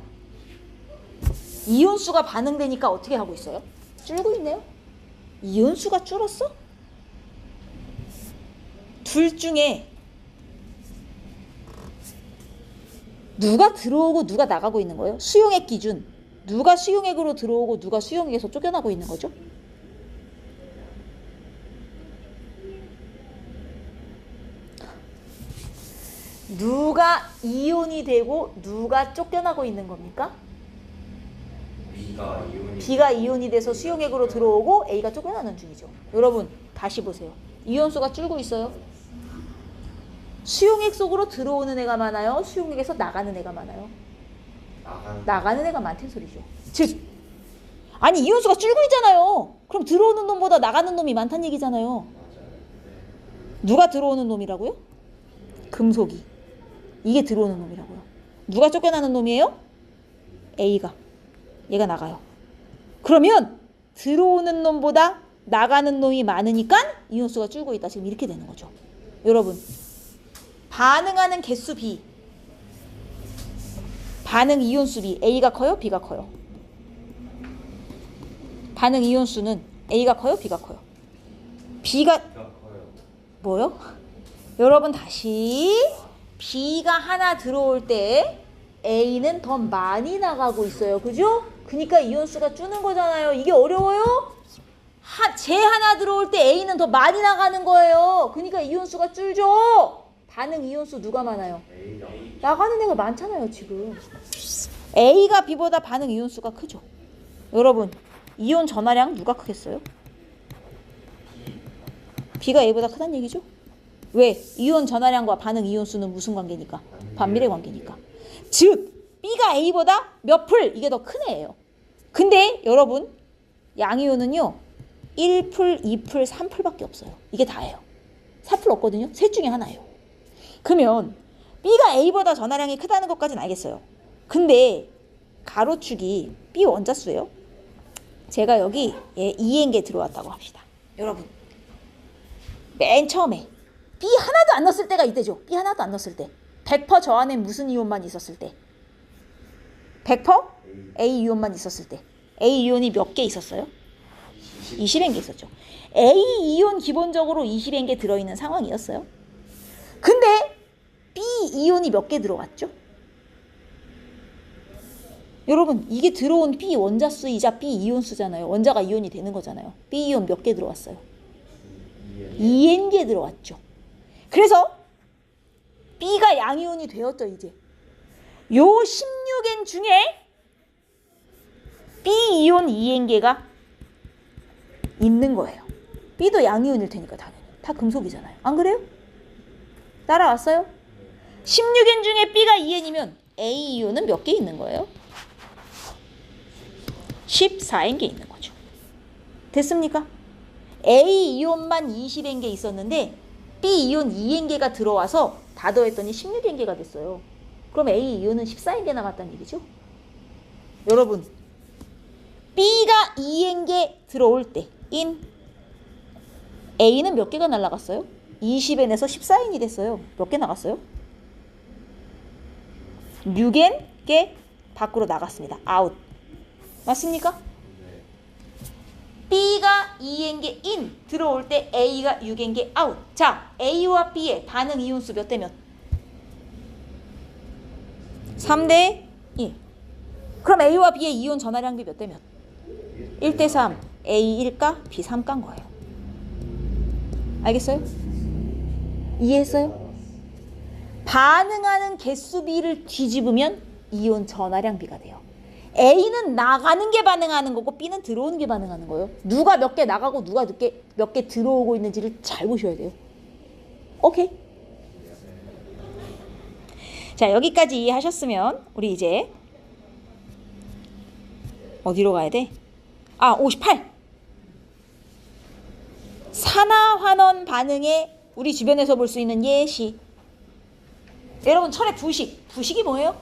이온수가 반응되니까 어떻게 하고 있어요? 줄고 있네요. 이온수가 줄었어? 둘 중에 누가 들어오고 누가 나가고 있는 거예요? 수용액 기준. 누가 수용액으로 들어오고 누가 수용액에서 쫓겨나고 있는 거죠? 누가 이온이 되고 누가 쫓겨나고 있는 겁니까? B가 이온이. B가 이온이 돼서 수용액으로 들어오고 A가 쫓겨나는 중이죠. 여러분 다시 보세요. 이온수가 줄고 있어요. 수용액 속으로 들어오는 애가 많아요? 수용액에서 나가는 애가 많아요? 나가는 애가 많다는 소리죠. 즉 아니 이온수가 줄고 있잖아요. 그럼 들어오는 놈보다 나가는 놈이 많다는 얘기잖아요. 맞아요. 네. 누가 들어오는 놈이라고요? 금속이. 이게 들어오는 놈이라고요. 누가 쫓겨나는 놈이에요? A가. 얘가 나가요. 그러면 들어오는 놈보다 나가는 놈이 많으니까 이온수가 줄고 있다. 지금 이렇게 되는 거죠. 여러분 반응하는 개수 B, 반응 이온수 B, A가 커요? B가 커요? 반응 이온수는 A가 커요? B가 커요? B가 B가 커요. 뭐요? 여러분 다시 B가 하나 들어올 때 A는 더 많이 나가고 있어요. 그죠? 그러니까 이온수가 주는 거잖아요. 이게 어려워요? 제 하나 들어올 때 A는 더 많이 나가는 거예요. 그러니까 이온수가 줄죠. 반응 이온수 누가 많아요? A가. 나가는 애가 많잖아요. 지금 A가 B보다 반응 이온수가 크죠. 여러분 이온 전하량 누가 크겠어요? B가 A보다 크다는 얘기죠. 왜? 이온 전하량과 반응 이온수는 무슨 관계니까? 반비례 관계니까. 즉 B가 A보다 몇 풀? 이게 더 큰 애예요. 근데 여러분 양이온은요 1풀, 2풀, 3풀밖에 없어요. 이게 다예요. 4풀 없거든요. 셋 중에 하나예요. 그러면 B가 A보다 전하량이 크다는 것까지는 알겠어요. 근데 가로축이 B 원자수예요. 제가 여기 2N개 들어왔다고 합시다. 여러분 맨 처음에 B 하나도 안 넣었을 때가 이때죠. B 하나도 안 넣었을 때 100% 저 안에 무슨 이온만 있었을 때 100% A 이온만 있었을 때 A 이온이 몇 개 있었어요? 20N개 있었죠. A 이온 기본적으로 20N개 들어있는 상황이었어요. 근데 B 이온이 몇 개 들어왔죠? 여러분 이게 들어온 B 원자수이자 B 이온수잖아요. 원자가 이온이 되는 거잖아요. B 이온 몇 개 들어왔어요? 2N개 들어왔죠. 그래서 B가 양이온이 되었죠. 이제 요 16N 중에 B 이온 2N개가 있는 거예요. B도 양이온일 테니까 당연히. 다 금속이잖아요. 안 그래요? 따라왔어요? 16N 중에 B가 2N이면 A 이온은 몇 개 있는 거예요? 14N개 있는 거죠. 됐습니까? A 이온만 20N개 있었는데 B 이온 2N개가 들어와서 다 더했더니 16N개가 됐어요. 그럼 A 이온은 14N개 남았다는 얘기죠. 여러분 B가 2N개 들어올 때 인 A는 몇 개가 날아갔어요? 20N에서 14N이 됐어요. 몇 개 나갔어요? 6N개 밖으로 나갔습니다. 아웃. 맞습니까? 네. B가 2N개 인 들어올 때 A가 6N개 아웃. 자, A와 B의 반응 이온수 몇 대 몇? 3대 1. 그럼 A와 B의 이온 전하량비 몇 대 몇? 1대 3. A 1가 B 3가인 거예요. 알겠어요? 이해했어요? 반응하는 개수 B를 뒤집으면 이온 전하량비가 돼요. A는 나가는 게 반응하는 거고 B는 들어오는 게 반응하는 거예요. 누가 몇 개 나가고 누가 몇 개 들어오고 있는지를 잘 보셔야 돼요. 오케이? 자, 여기까지 이해하셨으면 우리 이제 어디로 가야 돼? 58. 산화환원 반응에 우리 주변에서 볼 수 있는 예시. 여러분 철의 부식. 부식이 뭐예요?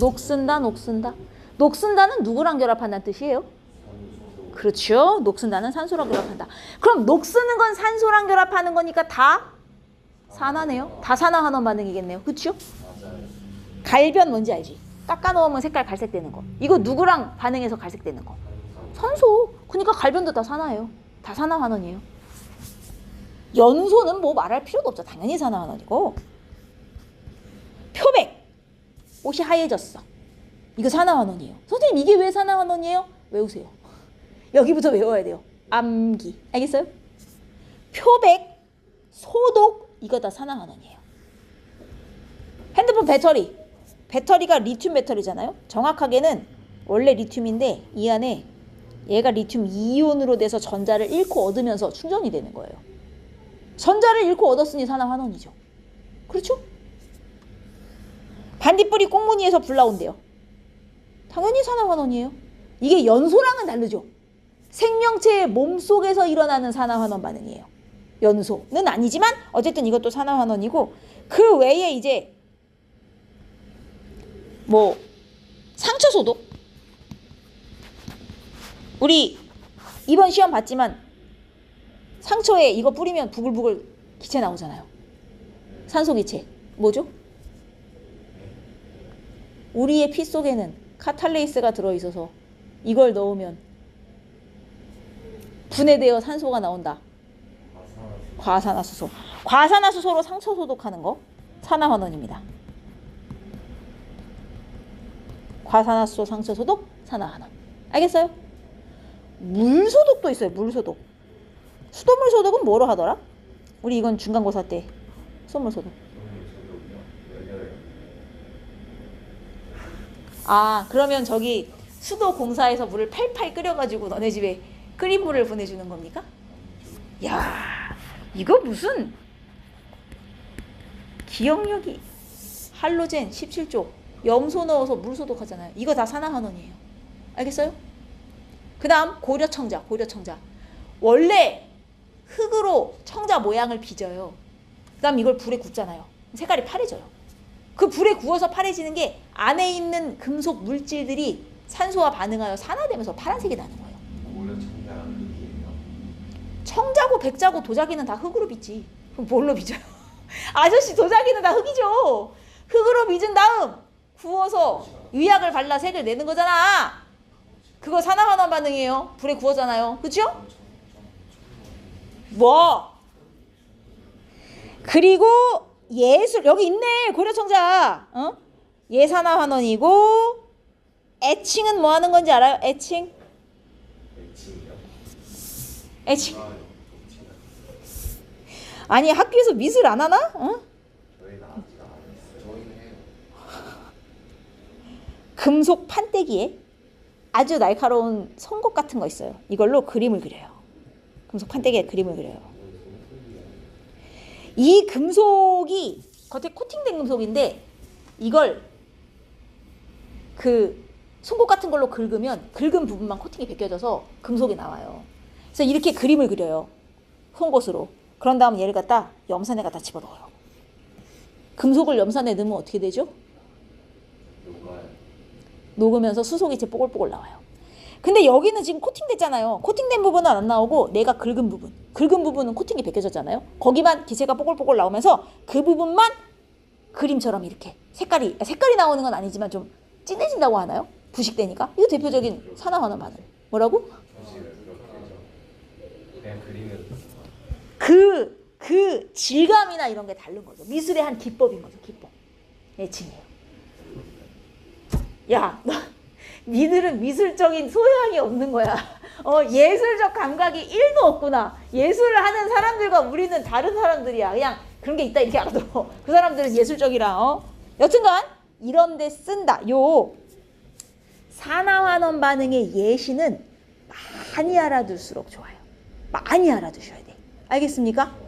녹슨다, 녹슨다. 녹슨다는 누구랑 결합한다는 뜻이에요? 그렇죠. 녹슨다는 산소랑 결합한다. 그럼 녹쓰는 건 산소랑 결합하는 거니까 다 산화네요. 다 산화환원 반응이겠네요. 그렇죠? 갈변 뭔지 알지? 깎아 놓으면 색깔 갈색 되는 거. 이거 누구랑 반응해서 갈색 되는 거? 산소. 그러니까 갈변도 다 산화예요. 다 산화환원이에요. 연소는 뭐 말할 필요도 없죠. 당연히 산화환원이고. 표백. 옷이 하얘졌어. 이거 산화환원이에요. 선생님 이게 왜 산화환원이에요? 외우세요. 여기부터 외워야 돼요. 암기. 알겠어요? 표백, 소독 이거 다 산화환원이에요. 핸드폰 배터리. 배터리가 리튬 배터리잖아요. 정확하게는 원래 리튬인데 이 안에 얘가 리튬 이온으로 돼서 전자를 잃고 얻으면서 충전이 되는 거예요. 전자를 잃고 얻었으니 산화환원이죠. 그렇죠? 반딧불이 꽁무니에서 불 나온대요. 당연히 산화환원이에요. 이게 연소랑은 다르죠. 생명체의 몸속에서 일어나는 산화환원 반응이에요. 연소는 아니지만 어쨌든 이것도 산화환원이고 그 외에 이제 뭐 상처 소독. 우리 이번 시험 봤지만 상처에 이거 뿌리면 부글부글 기체 나오잖아요. 산소 기체. 뭐죠? 우리의 피 속에는 카탈레이스가 들어있어서 이걸 넣으면 분해되어 산소가 나온다. 과산화수소. 과산화수소로 상처 소독하는 거 산화환원입니다. 과산화수소 상처 소독 산화환원. 알겠어요? 물 소독도 있어요. 물 소독. 수돗물 소독은 뭐로 하더라? 우리 이건 중간고사 때 수돗물 소독. 그러면 저기 수도공사에서 물을 팔팔 끓여가지고 너네 집에 끓인 물을 보내주는 겁니까? 야, 이거 무슨 기억력이. 할로젠 17조 염소 넣어서 물 소독하잖아요. 이거 다 산화환원이에요. 알겠어요? 그 다음 고려청자. 원래 흙으로 청자 모양을 빚어요. 그 다음 이걸 불에 굽잖아요. 색깔이 파래져요. 그 불에 구워서 파래지는 게 안에 있는 금속 물질들이 산소와 반응하여 산화되면서 파란색이 나는 거예요. 청자고 백자고 도자기는 다 흙으로 빚지. 그럼 뭘로 빚어요? 아저씨 도자기는 다 흙이죠. 흙으로 빚은 다음 구워서 유약을 발라 색을 내는 거잖아. 그거 산화환원 반응이에요. 불에 구워잖아요. 그렇죠? 뭐 그리고 예술 여기 있네. 고려청자. 예산화환원이고 애칭은 뭐 하는 건지 알아요? 애칭. 아니 학교에서 미술 안 하나? 금속 판때기에 아주 날카로운 송곳 같은 거 있어요. 이걸로 그림을 그려요. 금속 판때기에 그림을 그려요. 이 금속이 겉에 코팅된 금속인데 이걸 그 송곳 같은 걸로 긁으면 긁은 부분만 코팅이 벗겨져서 금속이 나와요. 그래서 이렇게 그림을 그려요. 송곳으로. 그런 다음 얘를 갖다 염산에 갖다 집어넣어요. 금속을 염산에 넣으면 어떻게 되죠? 녹으면서 수소기체 뽀글뽀글 나와요. 근데 여기는 지금 코팅됐잖아요. 코팅된 부분은 안 나오고 내가 긁은 부분은 코팅이 벗겨졌잖아요. 거기만 기체가 뽀글뽀글 나오면서 그 부분만 그림처럼 이렇게 색깔이 나오는 건 아니지만 좀 진해진다고 하나요? 부식되니까. 이거 대표적인 산화환원 반응. 뭐라고? 그 질감이나 이런 게 다른 거죠. 미술의 한 기법인 거죠. 기법. 애칭이에요. 야, 너 니들은 미술적인 소양이 없는 거야. 예술적 감각이 1도 없구나. 예술을 하는 사람들과 우리는 다른 사람들이야. 그냥 그런 게 있다 이렇게 알아들어. 그 사람들은 예술적이라. 여튼간 이런 데 쓴다. 요 사나환원 반응의 예시는 많이 알아둘수록 좋아요. 많이 알아두셔야 돼. 알겠습니까?